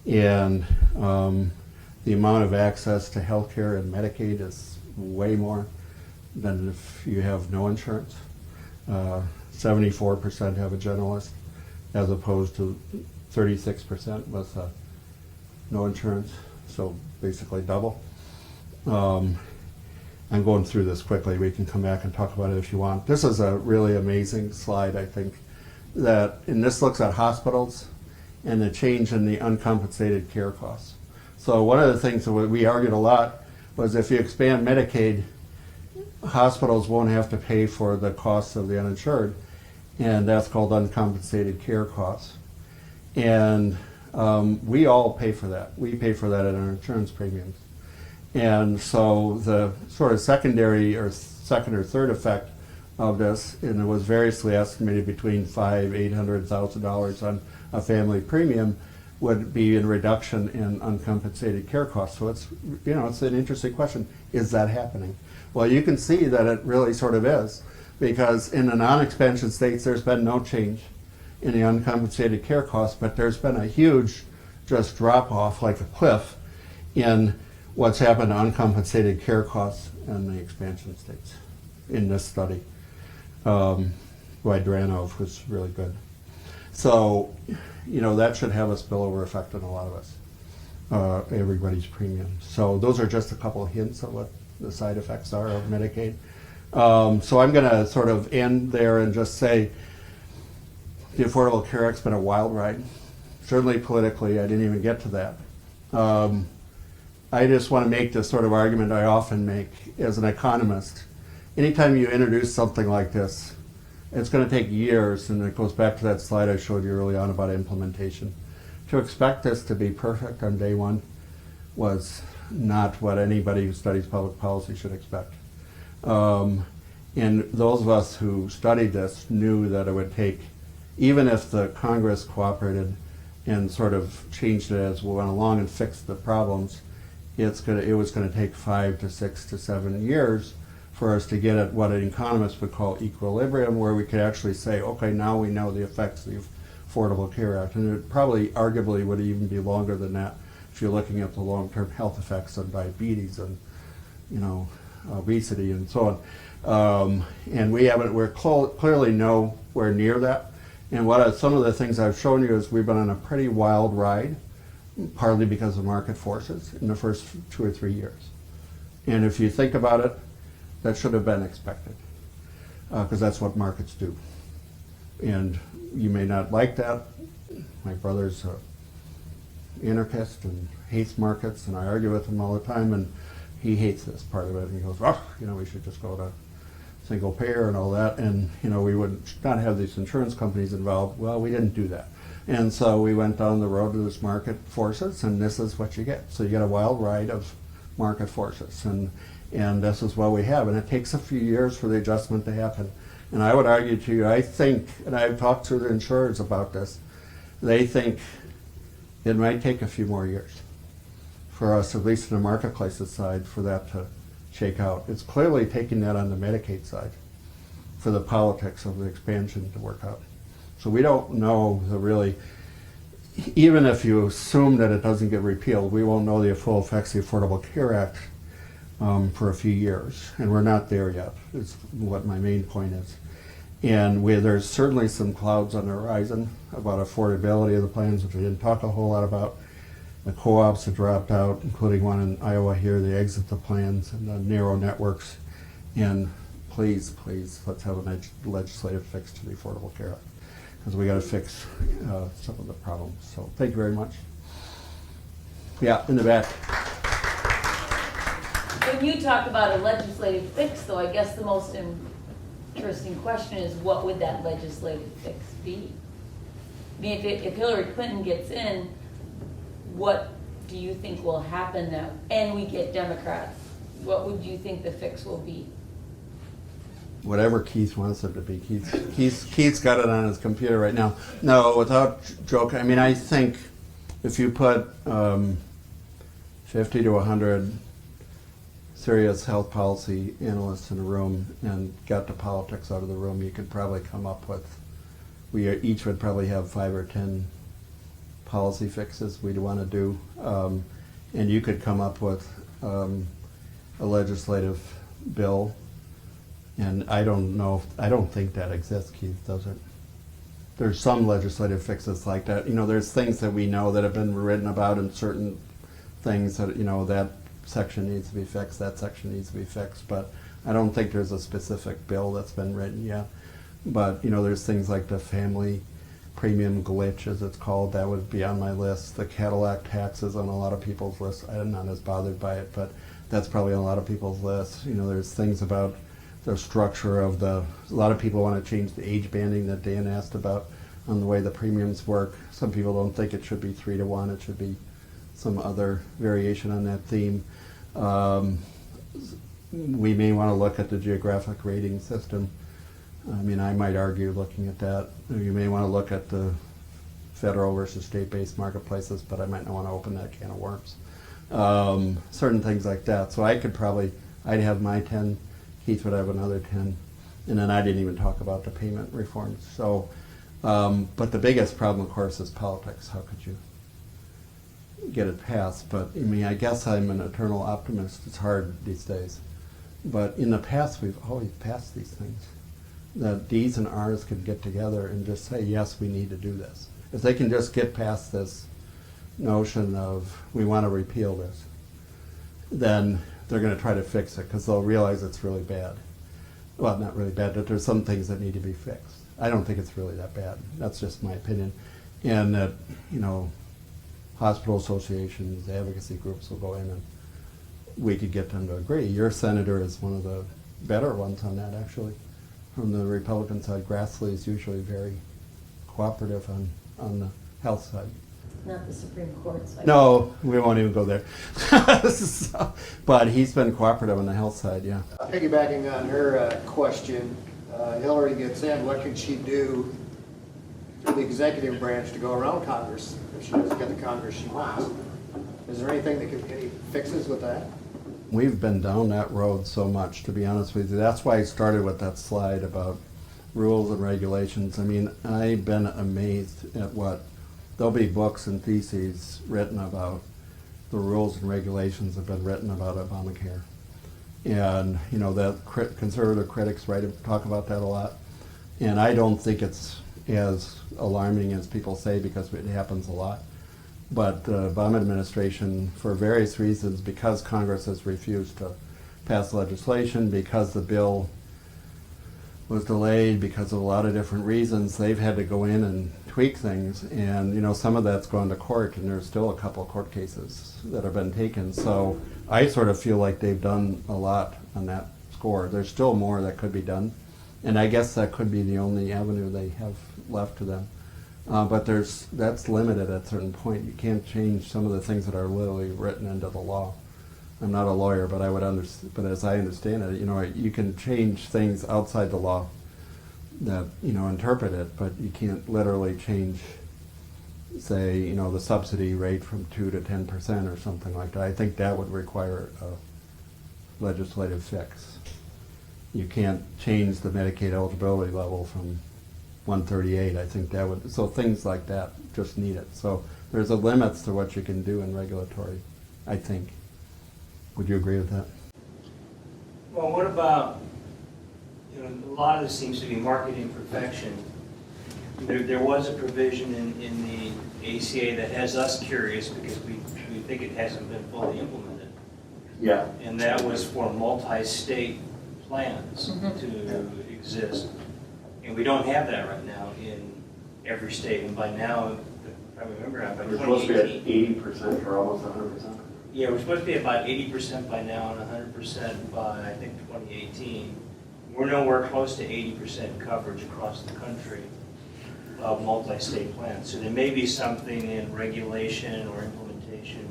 And the amount of access to healthcare and Medicaid is way more than if you have no insurance. 74% have a generalist, as opposed to 36% with no insurance, so basically double. I'm going through this quickly. We can come back and talk about it if you want. This is a really amazing slide, I think, and this looks at hospitals and the change in the uncompensated care costs. So one of the things that we argued a lot was if you expand Medicaid, hospitals won't have to pay for the costs of the uninsured, and that's called uncompensated care costs. And we all pay for that. We pay for that in our insurance premiums. And so the sort of secondary or second or third effect of this, and it was variously estimated between $500,000–800,000 on a family premium, would be in reduction in uncompensated care costs. So it's, it's an interesting question. Is that happening? Well, you can see that it really sort of is, because in the non-expansion states, there's been no change in the uncompensated care costs, but there's been a huge just drop off, like a cliff, in what's happened to uncompensated care costs in the expansion states in this study. By Dranov was really good. So, that should have a spillover effect on a lot of us, everybody's premiums. So those are just a couple of hints of what the side effects are of Medicaid. So I'm going to sort of end there and just say the Affordable Care Act's been a wild ride. Certainly politically, I didn't even get to that. I just want to make this sort of argument I often make as an economist. Anytime you introduce something like this, it's going to take years, and it goes back to that slide I showed you early on about implementation. To expect this to be perfect on day one was not what anybody who studies public policy should expect. And those of us who studied this knew that it would take, even if the Congress cooperated and sort of changed it as we went along and fixed the problems, it was going to take 5 to 6 to 7 years for us to get at what an economist would call equilibrium, where we could actually say, okay, now we know the effects of the Affordable Care Act. And it probably, arguably, would even be longer than that if you're looking at the long-term health effects of diabetes and, obesity and so on. And we're clearly nowhere near that. And some of the things I've shown you is we've been on a pretty wild ride, partly because of market forces in the first 2 or 3 years. And if you think about it, that should have been expected, because that's what markets do. And you may not like that. My brother's an anarchist and hates markets, and I argue with him all the time, and he hates this part of it. And he goes, we should just go to single payer and all that, and we would not have these insurance companies involved. Well, we didn't do that. And so we went down the road to this market forces, and this is what you get. So you get a wild ride of market forces, and this is what we have. And it takes a few years for the adjustment to happen. And I would argue to you, I think, and I've talked to the insurers about this, they think it might take a few more years for us, at least in the marketplace's side, for that to shake out. It's clearly taking that on the Medicaid side for the politics of the expansion to work out. So we don't know even if you assume that it doesn't get repealed, we won't know the full effects of the Affordable Care Act for a few years, and we're not there yet, is what my main point is. And there's certainly some clouds on the horizon about affordability of the plans, which we didn't talk a whole lot about. The co-ops have dropped out, including one in Iowa here. They exit the plans and the narrow networks. And please, let's have a legislative fix to the Affordable Care Act, because we got to fix some of the problems. So thank you very much. Yeah, in the back. When you talk about a legislative fix, though, I guess the most interesting question is, what would that legislative fix be? I mean, if Hillary Clinton gets in, what do you think will happen now? And we get Democrats, what would you think the fix will be? Whatever Keith wants it to be. Keith's got it on his computer right now. No, without joking, I mean, I think if you put 50 to 100 serious health policy analysts in a room and got the politics out of the room, you could probably come up with, we each would probably have 5 or 10 policy fixes we'd want to do. And you could come up with a legislative bill. And I don't think that exists, Keith, does it? There's some legislative fixes like that. You know, there's things that we know that have been written about in certain things that, you know, that section needs to be fixed, that section needs to be fixed, but I don't think there's a specific bill that's been written yet. But, you know, there's things like the family premium glitch, as it's called, that would be on my list. The Cadillac taxes on a lot of people's lists. I'm not as bothered by it, but that's probably on a lot of people's lists. You know, there's things about the structure of a lot of people want to change the age banding that Dan asked about on the way the premiums work. Some people don't think it should be 3 to 1, it should be some other variation on that theme. We may want to look at the geographic rating system. I mean, I might argue looking at that. You may want to look at the federal versus state-based marketplaces, but I might not want to open that can of worms. Certain things like that. So I'd have my 10, Keith would have another 10, and then I didn't even talk about the payment reforms. So, but the biggest problem, of course, is politics. How could you get it passed? But I mean, I guess I'm an eternal optimist. It's hard these days. But in the past, we've always passed these things. The D's and R's could get together and just say, yes, we need to do this. If they can just get past this notion of, we want to repeal this, then they're going to try to fix it because they'll realize it's really bad. Well, not really bad, but there's some things that need to be fixed. I don't think it's really that bad. That's just my opinion. And that, you know, hospital associations, advocacy groups will go in and we could get them to agree. Your senator is one of the better ones on that, actually. From the Republican side, Grassley is usually very cooperative on the health side. Not the Supreme Court side. No, we won't even go there. So, but he's been cooperative on the health side, yeah. Piggybacking on her question, Hillary gets in, what can she do through the executive branch to go around Congress if she doesn't get the Congress she wants? Is there anything that any fixes with that? We've been down that road so much, to be honest with you. That's why I started with that slide about rules and regulations. I mean, I've been amazed at there'll be books and theses written about the rules and regulations have been written about Obamacare. And, you know, that conservative critics talk about that a lot. And I don't think it's as alarming as people say because it happens a lot. But the Obama administration, for various reasons, because Congress has refused to pass legislation, because the bill was delayed, because of a lot of different reasons, they've had to go in and tweak things. And, you know, some of that's gone to court, and there's still a couple of court cases that have been taken. So I sort of feel like they've done a lot on that score. There's still more that could be done. And I guess that could be the only avenue they have left to them. But that's limited at a certain point. You can't change some of the things that are literally written into the law. I'm not a lawyer, but but as I understand it, you know, you can change things outside the law that, you know, interpret it, but you can't literally change, say, you know, the subsidy rate from 2 to 10% or something like that. I think that would require a legislative fix. You can't change the Medicaid eligibility level from 138. I think that would, so things like that just need it. So there's a limits to what you can do in regulatory, I think. Would you agree with that? Well, what about, you know, a lot of this seems to be market imperfection. There was a provision in the ACA that has us curious because we think it hasn't been fully implemented. Yeah. And that was for multi-state plans to exist. And we don't have that right now in every state. And by now, if I remember, by We're supposed to be at 2018, 80% or almost 100%. Yeah, we're supposed to be about 80% by now and 100% by, I think, 2018. We're nowhere close to 80% coverage across the country of multi-state plans. So there may be something in regulation or implementation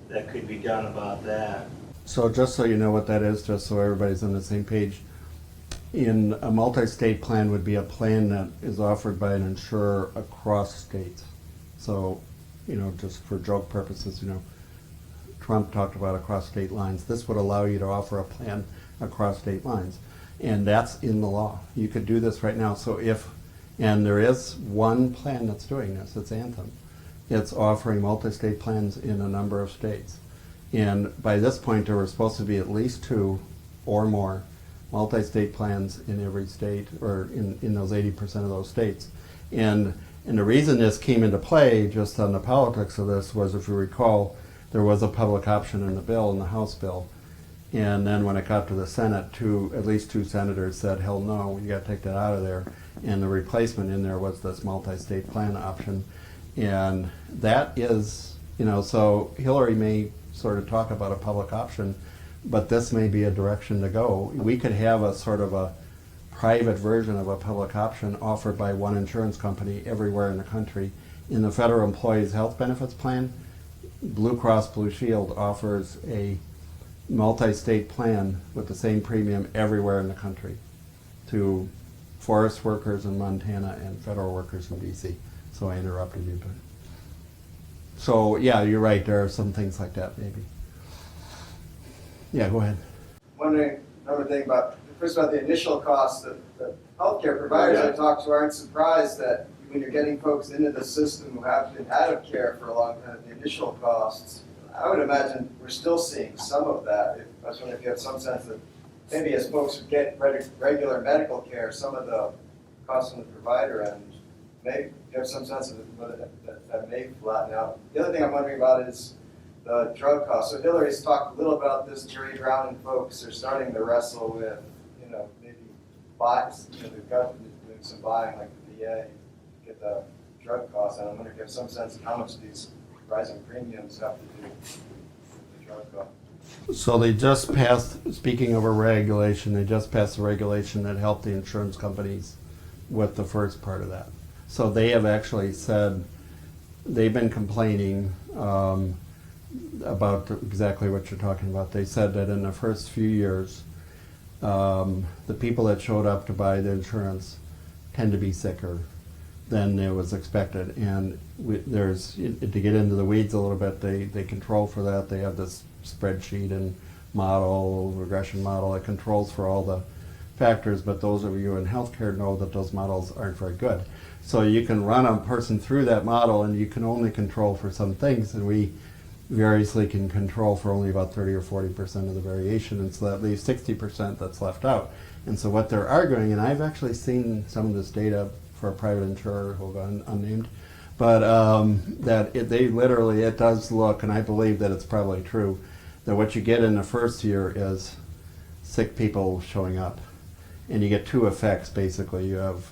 that could be done about that. So just so you know what that is, just so everybody's on the same page, in a multi-state plan would be a plan that is offered by an insurer across states. So, just for joke purposes, Trump talked about across state lines. This would allow you to offer a plan across state lines. And that's in the law. You could do this right now. So and there is one plan that's doing this, it's Anthem. It's offering multi-state plans in a number of states. And by this point, there were supposed to be at least 2 or more multi-state plans in every state, or in those 80% of those states. And the reason this came into play, just on the politics of this, was, if you recall, there was a public option in the bill, in the House bill. And then when it got to the Senate, at least 2 senators said, hell no, you gotta take that out of there. And the replacement in there was this multi-state plan option. And that is, so Hillary may sort of talk about a public option, but this may be a direction to go. We could have a sort of a private version of a public option offered by one insurance company everywhere in the country. In the Federal Employees Health Benefits Plan, Blue Cross Blue Shield offers a multi-state plan with the same premium everywhere in the country to forest workers in Montana and federal workers in DC. So I interrupted you, but. So yeah, you're right, there are some things like that maybe. Yeah, go ahead. Wondering, another thing first about the initial costs, the healthcare providers I talk to aren't surprised that when you're getting folks into the system who have been out of care for a long time, the initial costs, I would imagine we're still seeing some of that. I was wondering if you have some sense that maybe as folks get regular medical care, some of the costs on the provider end, maybe you have some sense of whether that may flatten out. The other thing I'm wondering about is the drug costs. So Hillary's talked a little about this. Jerry Brown and folks are starting to wrestle with, maybe buys. The government is doing some buying, like the VA, to get the drug costs. And I'm wondering if you have some sense of how much these rising premiums have to do with the drug costs. So they just passed, speaking of a regulation, they just passed a regulation that helped the insurance companies with the first part of that. So they have actually said, they've been complaining about exactly what you're talking about. They said that in the first few years, the people that showed up to buy the insurance tend to be sicker than it was expected. And to get into the weeds a little bit, they control for that. They have this spreadsheet and regression model that controls for all the factors, but those of you in healthcare know that those models aren't very good. So you can run a person through that model and you can only control for some things, and we variously can control for only about 30 or 40% of the variation, and so that leaves 60% that's left out. And so what they're arguing, and I've actually seen some of this data for a private insurer who have gone unnamed, but it does look, and I believe that it's probably true, that what you get in the first year is sick people showing up. And you get 2 effects basically. You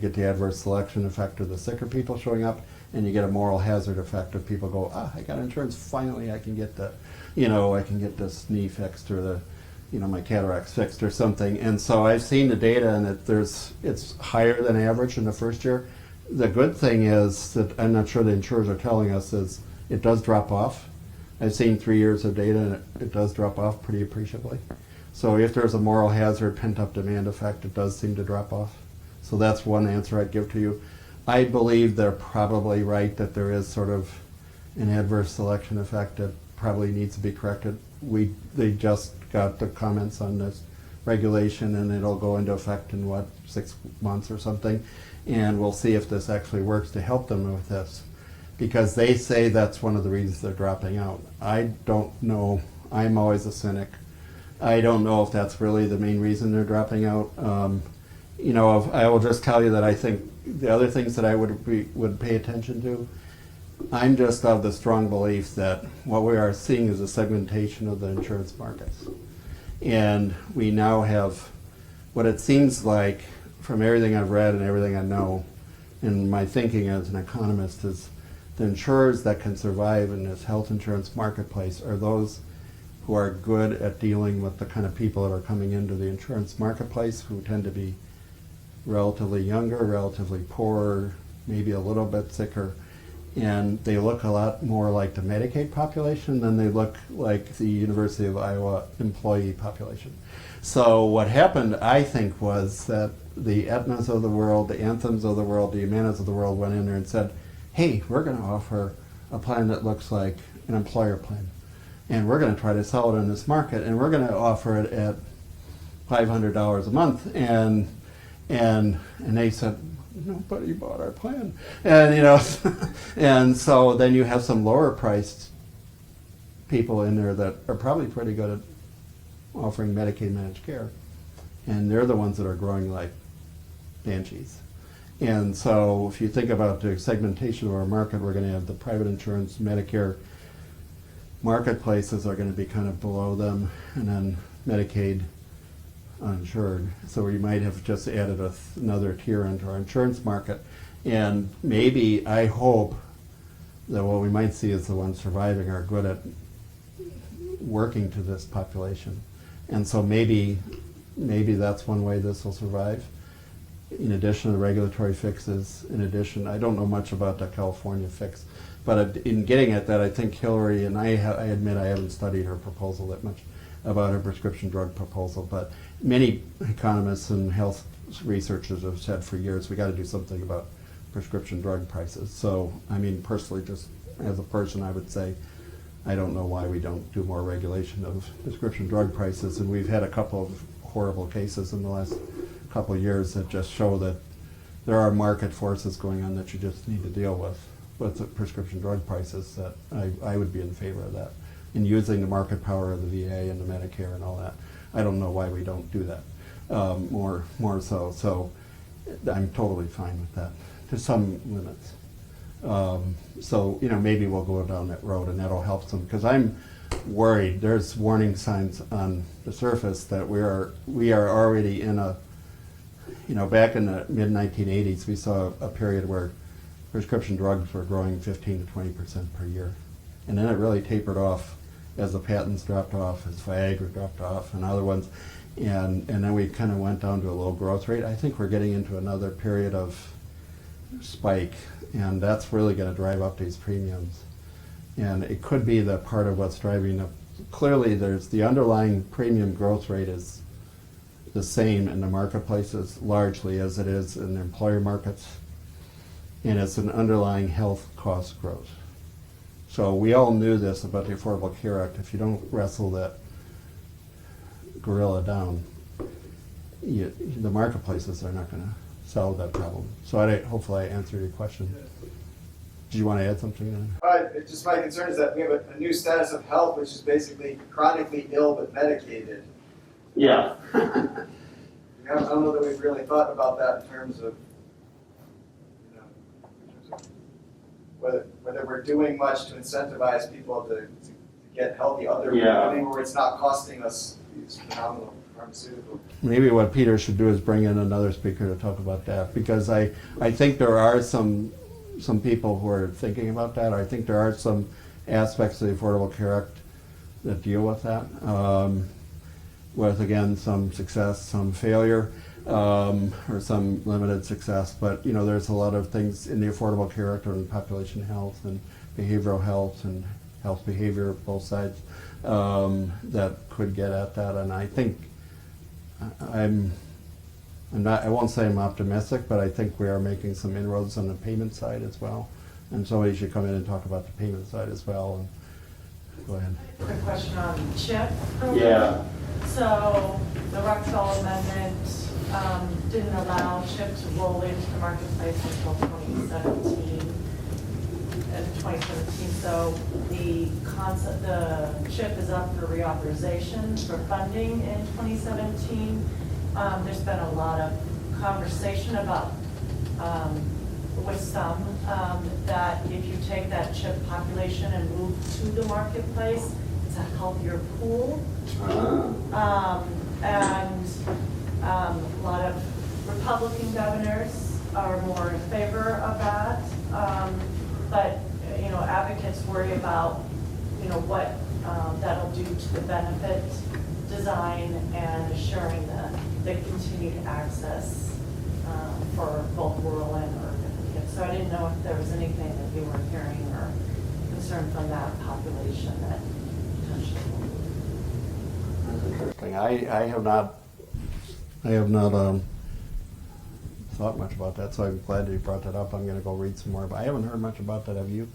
get the adverse selection effect of the sicker people showing up, and you get a moral hazard effect of people go, I got insurance, finally I can get I can get this knee fixed, or my cataracts fixed or something. And so I've seen the data, and it's higher than average in the first year. The good thing is that I'm not sure the insurers are telling us is it does drop off. I've seen 3 years of data, and it does drop off pretty appreciably. So if there's a moral hazard, pent-up demand effect, it does seem to drop off. So that's one answer I'd give to you. I believe they're probably right that there is sort of an adverse selection effect that probably needs to be corrected. They just got the comments on this regulation, and it'll go into effect in 6 months or something, and we'll see if this actually works to help them with this, because they say that's one of the reasons they're dropping out. I don't know. I'm always a cynic. I don't know if that's really the main reason they're dropping out. I will just tell you that I think the other things that I would pay attention to, I'm just of the strong belief that what we are seeing is a segmentation of the insurance markets. And we now have what it seems like, from everything I've read and everything I know, and my thinking as an economist, is the insurers that can survive in this health insurance marketplace are those who are good at dealing with the kind of people that are coming into the insurance marketplace, who tend to be relatively younger, relatively poorer, maybe a little bit sicker, and they look a lot more like the Medicaid population than they look like the University of Iowa employee population. So what happened, I think, was that the Aetnas of the world, the Anthems of the world, the Humanas of the world went in there and said, hey, we're going to offer a plan that looks like an employer plan. And we're going to try to sell it in this market, and we're going to offer it at $500 a month. And they said, nobody bought our plan. And, you know, and so then you have some lower priced people in there that are probably pretty good at offering Medicaid managed care. And they're the ones that are growing like banshees. And so if you think about the segmentation of our market, we're going to have the private insurance, Medicare marketplaces are going to be kind of below them, and then Medicaid uninsured. So we might have just added another tier into our insurance market. And maybe, I hope, that what we might see is the ones surviving are good at working to this population. And so maybe that's one way this will survive. In addition to the regulatory fixes, in addition, I don't know much about the California fix, but in getting at that, I think Hillary, and I admit I haven't studied her proposal that much about her prescription drug proposal, but many economists and health researchers have said for years, we got to do something about prescription drug prices. So, I mean, personally, just as a person, I would say, I don't know why we don't do more regulation of prescription drug prices, and we've had a couple of horrible cases in the last couple of years that just show that there are market forces going on that you just need to deal with the prescription drug prices. That I would be in favor of that, in using the market power of the VA and the Medicare and all that. I don't know why we don't do that more so. So I'm totally fine with that, to some limits. So, you know, maybe we'll go down that road and that'll help some, because I'm worried. There's warning signs on the surface that we are already in a, you know, back in the mid-1980s, we saw a period where prescription drugs were growing 15 to 20% per year. And then it really tapered off as the patents dropped off, as Viagra dropped off, and other ones. And then we kind of went down to a low growth rate. I think we're getting into another period of spike, and that's really going to drive up these premiums. And it could be that part of what's driving up. Clearly, there's the underlying premium growth rate is the same in the marketplaces largely as it is in the employer markets, and it's an underlying health cost growth. So we all knew this about the Affordable Care Act. If you don't wrestle that gorilla down, the marketplaces are not going to solve that problem. So hopefully I answered your question. Did you want to add something? Just my concern is that we have a new status of health, which is basically chronically ill but medicated. Yeah. I don't know that we've really thought about that in terms of, you know, whether we're doing much to incentivize people to get healthy other living where it's not costing us these phenomenal pharmaceuticals. Maybe what Peter should do is bring in another speaker to talk about that, because I think there are some people who are thinking about that. I think there are some aspects of the Affordable Care Act that deal with that. With, again, some success, some failure, or some limited success. But, you know, there's a lot of things in the Affordable Care Act on population health and behavioral health and health behavior, both sides, that could get at that. And I think I won't say I'm optimistic, but I think we are making some inroads on the payment side as well. And somebody should come in and talk about the payment side as well. And go ahead. Quick question on CHIP. Yeah. So the Rexall Amendment didn't allow CHIP to roll into the marketplace until 2017. So the CHIP is up for reauthorization for funding in 2017. There's been a lot of conversation about, with some, that if you take that CHIP population and move to the marketplace, it's a healthier pool. And a lot of Republican governors are more in favor of that. But you know, advocates worry about, you know, what that'll do to the benefit design and assuring the continued access for both rural and urban kids. So I didn't know if there was anything that you were hearing or concern from that population that potentially will move. That's interesting. I have not thought much about that, so I'm glad that you brought that up. I'm going to go read some more, but I haven't heard much about that. Have you?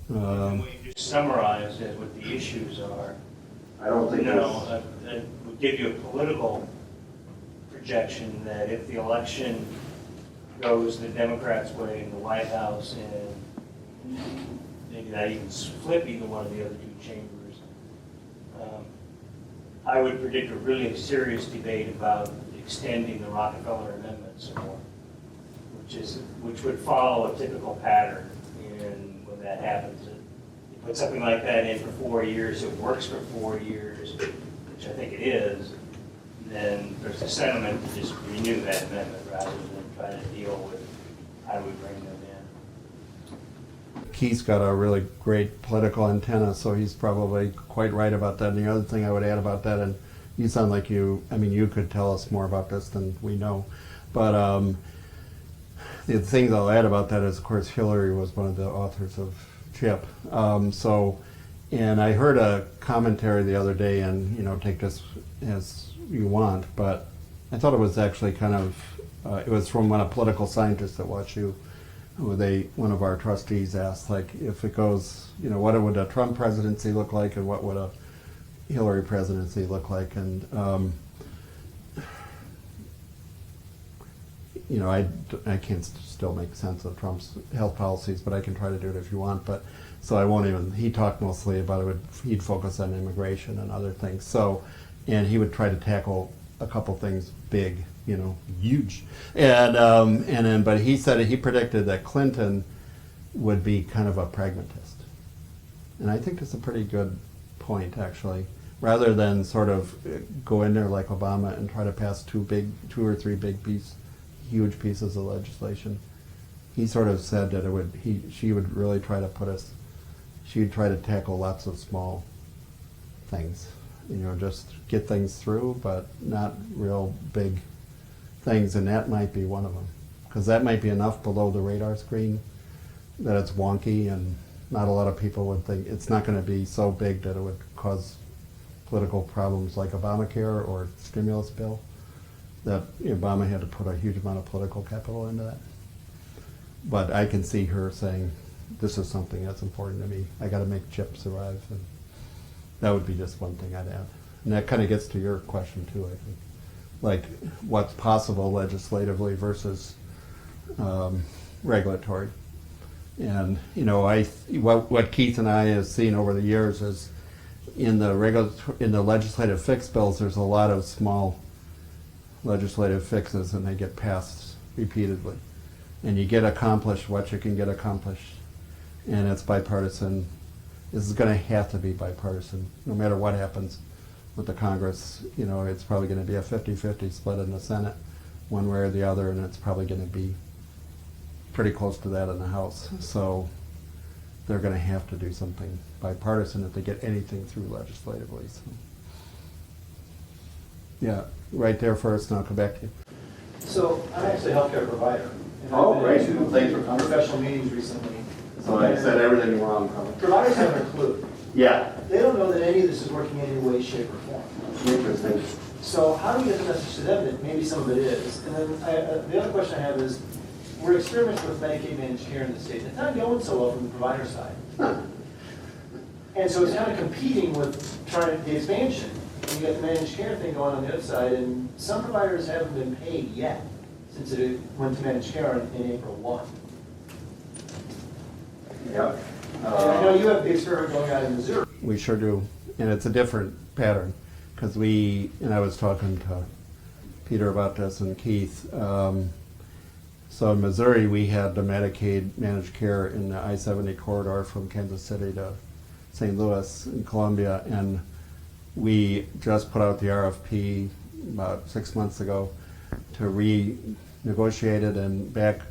And what you just summarized as what the issues are. I don't think That would give you a political projection that if the election goes the Democrats' way in the White House and maybe that even flip either one of the other two chambers, I would predict a really serious debate about extending the Rockefeller Amendment some more, which would follow a typical pattern. And when that happens, you put something like that in for 4 years, it works for 4 years, which I think it is, then there's a sentiment to just renew that amendment rather than try to deal with how do we bring them in. Keith's got a really great political antenna, so he's probably quite right about that. And the other thing I would add about that, and you sound like you could tell us more about this than we know, but the things I'll add about that is, of course, Hillary was one of the authors of CHIP. And I heard a commentary the other day, and take this as you want, but I thought it was actually kind of, it was from one of political scientists at WashU, one of our trustees asked, like, if it goes, what would a Trump presidency look like and what would a Hillary presidency look like? And I can't still make sense of Trump's health policies, but I can try to do it if you want. But so I won't even. He talked mostly about it. He'd focus on immigration and other things. So, and he would try to tackle a couple things big, huge. And then, but he said he predicted that Clinton would be kind of a pragmatist, and I think that's a pretty good point, actually. Rather than sort of go in there like Obama and try to pass two or three huge pieces of legislation, he sort of said that she would really try to she'd try to tackle lots of small things, just get things through, but not real big things, and that might be one of them, because that might be enough below the radar screen that it's wonky, and not a lot of people would think it's not going to be so big that it would cause political problems like Obamacare or stimulus bill, that Obama had to put a huge amount of political capital into that. But I can see her saying, this is something that's important to me. I got to make CHIP survive. And that would be just one thing I'd add. And that kind of gets to your question too, I think. Like, what's possible legislatively versus regulatory. And what Keith and I have seen over the years is in the legislative fix bills, there's a lot of small legislative fixes, and they get passed repeatedly. And you get accomplished what you can get accomplished, and it's bipartisan. This is going to have to be bipartisan, no matter what happens with the Congress. It's probably going to be a 50-50 split in the Senate, one way or the other, and it's probably going to be pretty close to that in the House. So they're going to have to do something bipartisan if they get anything through legislatively. So. Yeah, right there first, and I'll come back to you. So I'm actually a healthcare provider. And Oh, I've great. been to Thanks for coming. professional meetings recently. So I said everything wrong, probably. Providers haven't a clue. Yeah, They don't know that any of this is working in any way, shape, or form. interesting. So how do we get the message to them that maybe some of it is? And then the other question I have is, we're experimenting with Medicaid managed care in the state. It's not going so well from the provider side. And so it's kind of competing with trying the expansion. And you got the managed care thing going on the other side, and some providers haven't been paid yet since it went to managed care in April 1. Yep. And I know you have the experiment going on in Missouri. We sure do, and it's a different pattern, because and I was talking to Peter about this and Keith. So in Missouri, we had the Medicaid managed care in the I-70 corridor from Kansas City to St. Louis in Columbia, and we just put out the RFP about 6 months ago to renegotiate it, and back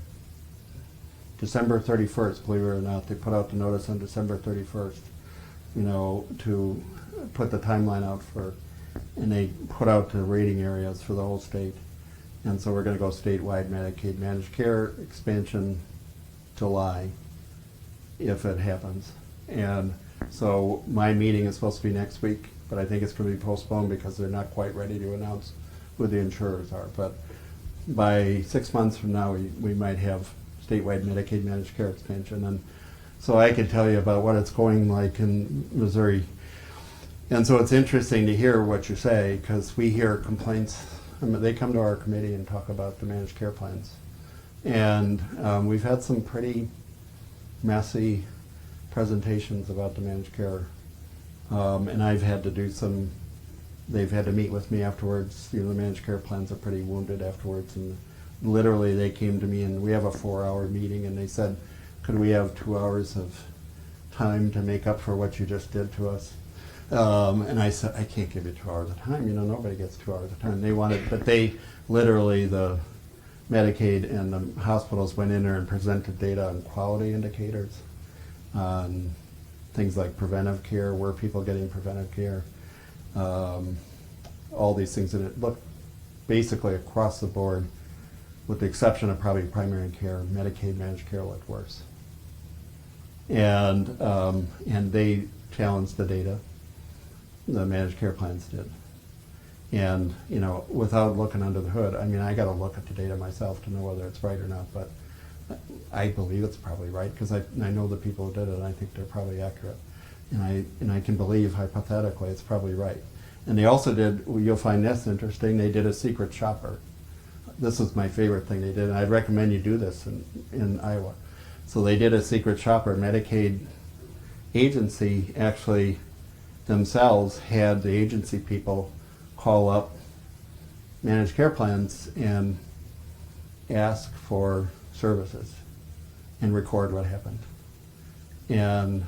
December 31st, believe it or not. They put out the notice on December 31st, to put the timeline out and they put out the rating areas for the whole state. And so we're going to go statewide Medicaid managed care expansion July, if it happens. And so my meeting is supposed to be next week, but I think it's going to be postponed because they're not quite ready to announce who the insurers are. But by 6 months from now, we might have statewide Medicaid managed care expansion. And so I can tell you about what it's going like in Missouri. And so it's interesting to hear what you say, because we hear complaints. I mean, they come to our committee and talk about the managed care plans. And we've had some pretty messy presentations about the managed care. And I've had to do they've had to meet with me afterwards. The managed care plans are pretty wounded afterwards. And literally they came to me, and we have a 4-hour meeting, and they said, could we have 2 hours of time to make up for what you just did to us? And I said, I can't give you 2 hours of time. Nobody gets 2 hours of time. They wanted, but they literally, the Medicaid and the hospitals went in there and presented data on quality indicators, on things like preventive care, where people are getting preventive care, all these things. And it looked basically across the board, with the exception of probably primary care, Medicaid managed care looked worse. And they challenged the data. The managed care plans did. And, without looking under the hood, I got to look at the data myself to know whether it's right or not, but I believe it's probably right, because I know the people who did it, and I think they're probably accurate. And I can believe, hypothetically, it's probably right. And they also did, you'll find this interesting, they did a secret shopper. This is my favorite thing they did, and I'd recommend you do this in Iowa. So they did a secret shopper. Medicaid agency actually themselves had the agency people call up managed care plans and ask for services and record what happened. And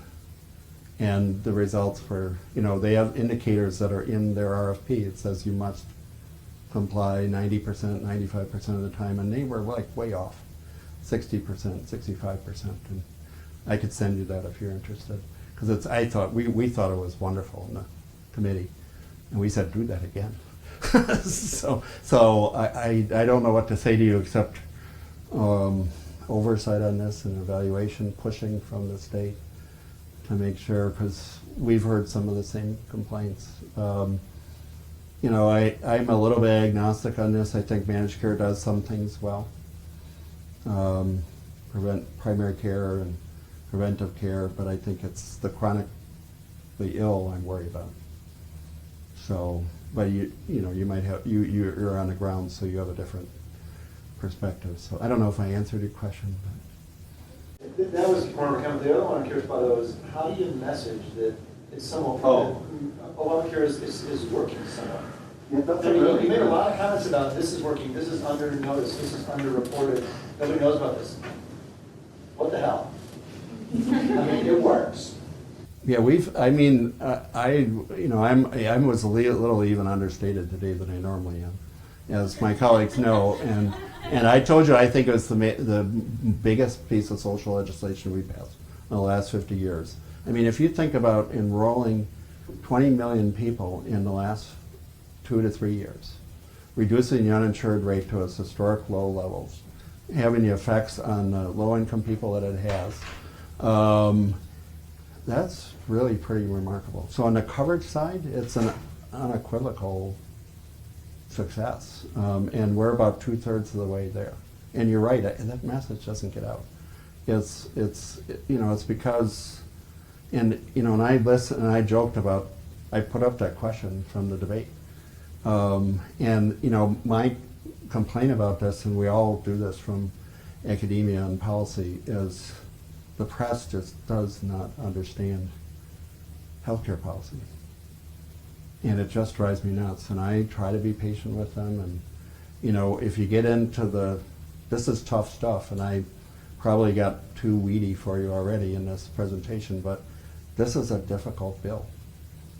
the results were, they have indicators that are in their RFP. It says you must comply 90%, 95% of the time, and they were like way off, 60%, 65%. And I could send you that if you're interested, because we thought it was wonderful in the committee, and we said do that again. so I don't know what to say to you except oversight on this and evaluation, pushing from the state to make sure, because we've heard some of the same complaints. I'm a little bit agnostic on this. I think managed care does some things well. Prevent primary care and preventive care, but I think it's the chronically ill I'm worried about. So, but you might have, you're on the ground, so you have a different perspective. So I don't know if I answered your question, but. That was more of a comment. The other one I'm curious about, though, is how do you message that it's somewhat, Obamacare is working somewhat? You made a lot of comments about this is working, this is under notice, this is underreported, nobody knows about this. What the hell? It works. Yeah, I was a little even understated today than I normally am, as my colleagues know, and I told you I think it was the biggest piece of social legislation we passed in the last 50 years. If you think about enrolling 20 million people in the last 2 to 3 years, reducing the uninsured rate to its historic low levels, having the effects on the low-income people that it has, that's really pretty remarkable. So on the coverage side, it's an unequivocal success, and we're about 2/3 of the way there. And you're right, that message doesn't get out. It's because, and I listened and I joked about, I put up that question from the debate, and my complaint about this, and we all do this from academia and policy, is the press just does not understand healthcare policy. And it just drives me nuts. And I try to be patient with them. And, if you get into this is tough stuff, and I probably got too weedy for you already in this presentation, but this is a difficult bill.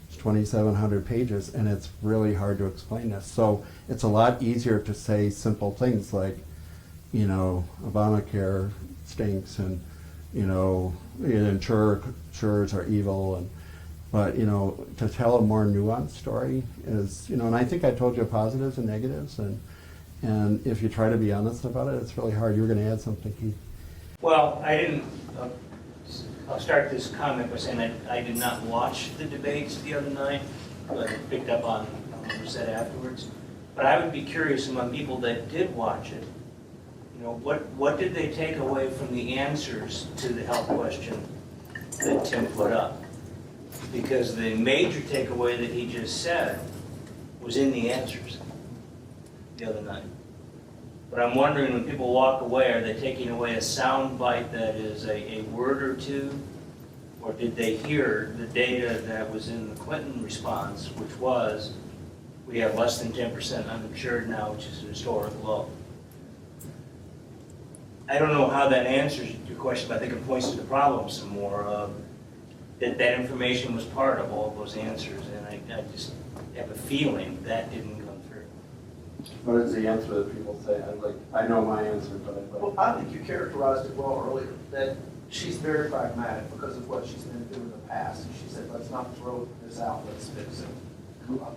It's 2,700 pages, and it's really hard to explain this. So it's a lot easier to say simple things like, you know, Obamacare stinks and, you know, insurers are evil, but, you know, to tell a more nuanced story is, you know, and I think I told you positives and negatives, and if you try to be honest about it, it's really hard. You were going to add something, Keith. Well, I didn't, I'll start this comment by saying that I did not watch the debates the other night, but I picked up on what was said afterwards. But I would be curious among people that did watch it, you know, what did they take away from the answers to the health question that Tim put up? Because the major takeaway that he just said was in the answers the other night. But I'm wondering, when people walk away, are they taking away a sound bite that is a word or two? Or did they hear the data that was in the Clinton response, which was, we have less than 10% uninsured now, which is a historic low? I don't know how that answers your question, but I think it points to the problem some more. That information was part of all of those answers, and I just have a feeling that didn't come through. What is the answer that people say? I know my answer, but Well, I think you characterized it well earlier, that she's very pragmatic because of what she's been doing in the past. And she said, let's not throw this out, let's fix it.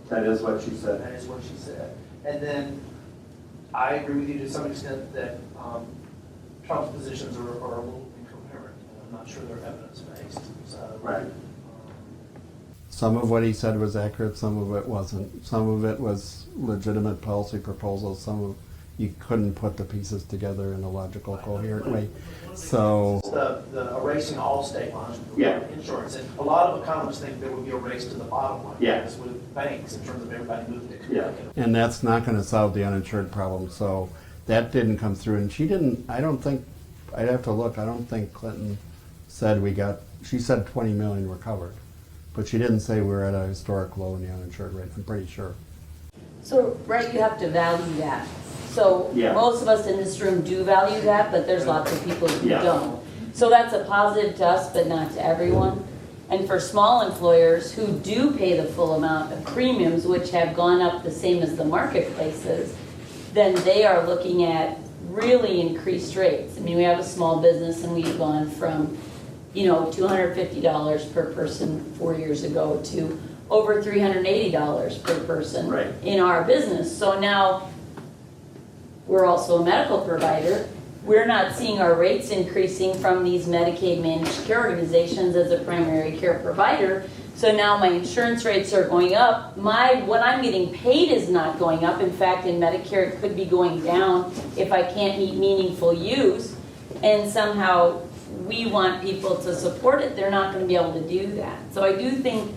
that is what she said. That is what she said. And then I agree with you to some extent that Trump's positions are a little incoherent. And I'm not sure they're evidence-based. So, Right. Some of what he said was accurate, some of it wasn't. Some of it was legitimate policy proposals, some of you couldn't put the pieces together in a logical, coherent way. So, the erasing all state lines with Yeah. insurance. And a lot of economists think there would be a race to the bottom line. Yeah. As with banks in terms of everybody moving to Connecticut. and that's not going to solve the uninsured problem. So that didn't come through. And she didn't, I don't think, I'd have to look, I don't think Clinton said she said 20 million were covered. But she didn't say we're at a historic low in the uninsured rate, I'm pretty sure. So, right, you have to value that. So, Yeah. most of us in this room do value that, but there's lots of people who Yeah. don't. So that's a positive to us, but not to everyone. And for small employers who do pay the full amount of premiums, which have gone up the same as the marketplaces, then they are looking at really increased rates. I mean, we have a small business and we've gone from, you know, $250 per person 4 years ago to over $380 per person Right. in our business. So now we're also a medical provider. We're not seeing our rates increasing from these Medicaid managed care organizations as a primary care provider. So now my insurance rates are going up. What I'm getting paid is not going up. In fact, in Medicare, it could be going down if I can't meet meaningful use. And somehow we want people to support it. They're not going to be able to do that. So I do think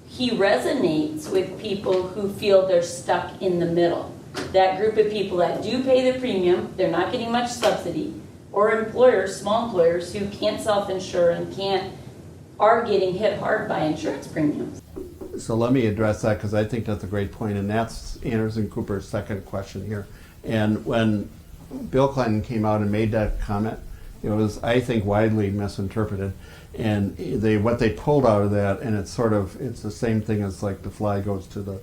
he resonates with people who feel they're stuck in the middle. That group of people that do pay the premium, they're not getting much subsidy, or employers, small employers who can't self-insure and are getting hit hard by insurance premiums. So let me address that because I think that's a great point, and that's Anderson Cooper's second question here. And when Bill Clinton came out and made that comment, it was, I think, widely misinterpreted. And what they pulled out of that, and it's the same thing as like the fly goes to the,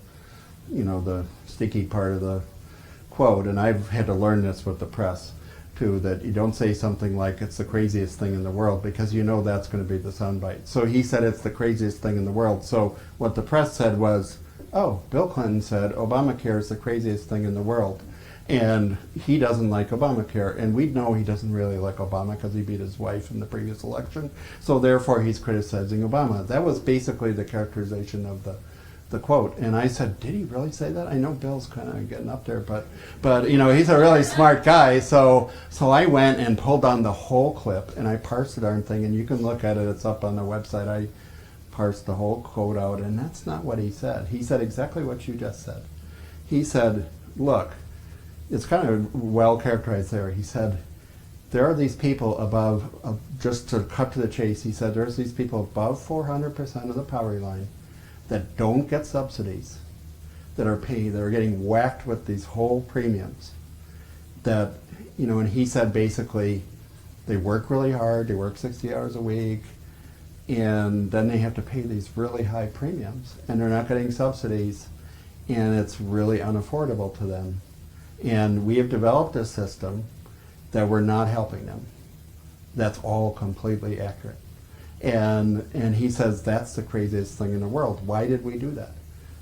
you know, the sticky part of the quote. And I've had to learn this with the press too, that you don't say something like it's the craziest thing in the world because you know that's going to be the soundbite. So he said it's the craziest thing in the world. So what the press said was, oh, Bill Clinton said Obamacare is the craziest thing in the world. And he doesn't like Obamacare. And we know he doesn't really like Obama because he beat his wife in the previous election. So therefore he's criticizing Obama. That was basically the characterization of the quote. And I said, did he really say that? I know Bill's kind of getting up there, but you know, he's a really smart guy. So I went and pulled on the whole clip and I parsed the darn thing, and you can look at it, it's up on the website. I parsed the whole quote out, and that's not what he said. He said exactly what you just said. He said, look, it's kind of well characterized there. He said, there are these people above, just to cut to the chase, he said, there's these people above 400% of the poverty line that don't get subsidies, that are getting whacked with these whole premiums. That, you know, and he said basically, they work really hard, they work 60 hours a week, and then they have to pay these really high premiums, and they're not getting subsidies, and it's really unaffordable to them. And we have developed a system, that we're not helping them. That's all completely accurate. And he says that's the craziest thing in the world. Why did we do that?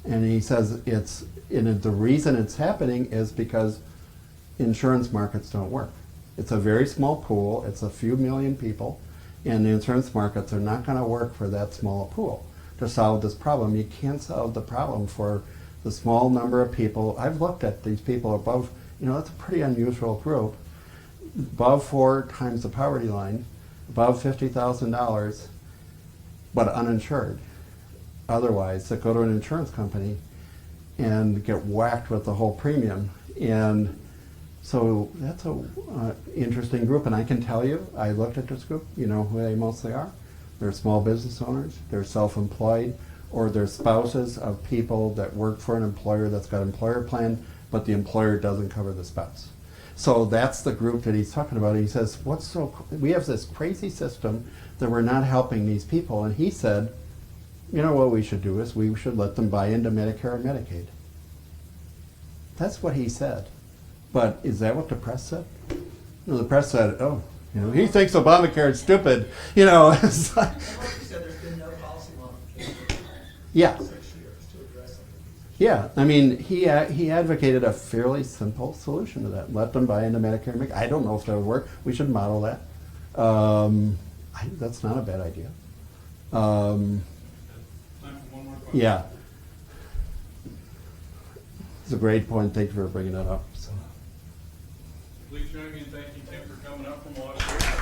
And he says the reason it's happening is because insurance markets don't work. It's a very small pool, it's a few million people, and the insurance markets are not going to work for that small pool to solve this problem. You can't solve the problem for the small number of people. I've looked at these people above, that's a pretty unusual group, above 4 times the poverty line, above $50,000, but uninsured. Otherwise, that go to an insurance company and get whacked with the whole premium. And so that's a interesting group. And I can tell you, I looked at this group, you know who they mostly are? They're small business owners, they're self-employed, or they're spouses of people that work for an employer that's got an employer plan, but the employer doesn't cover the spouse. So that's the group that he's talking about. He says, we have this crazy system that we're not helping these people. And he said, what we should do is we should let them buy into Medicare and Medicaid. That's what he said. But is that what the press said? No, the press said, he thinks Obamacare is stupid. It's like, He said there's been no policy modification yeah. in 6 years to address it. Yeah, I mean, he advocated a fairly simple solution to that. Let them buy into Medicare and Medicaid. I don't know if that would work. We should model that. That's not a bad idea. Time for one more question. Yeah. It's a great point. Thank you for bringing that up. So. Please join me in thanking Tim for coming up from Washington.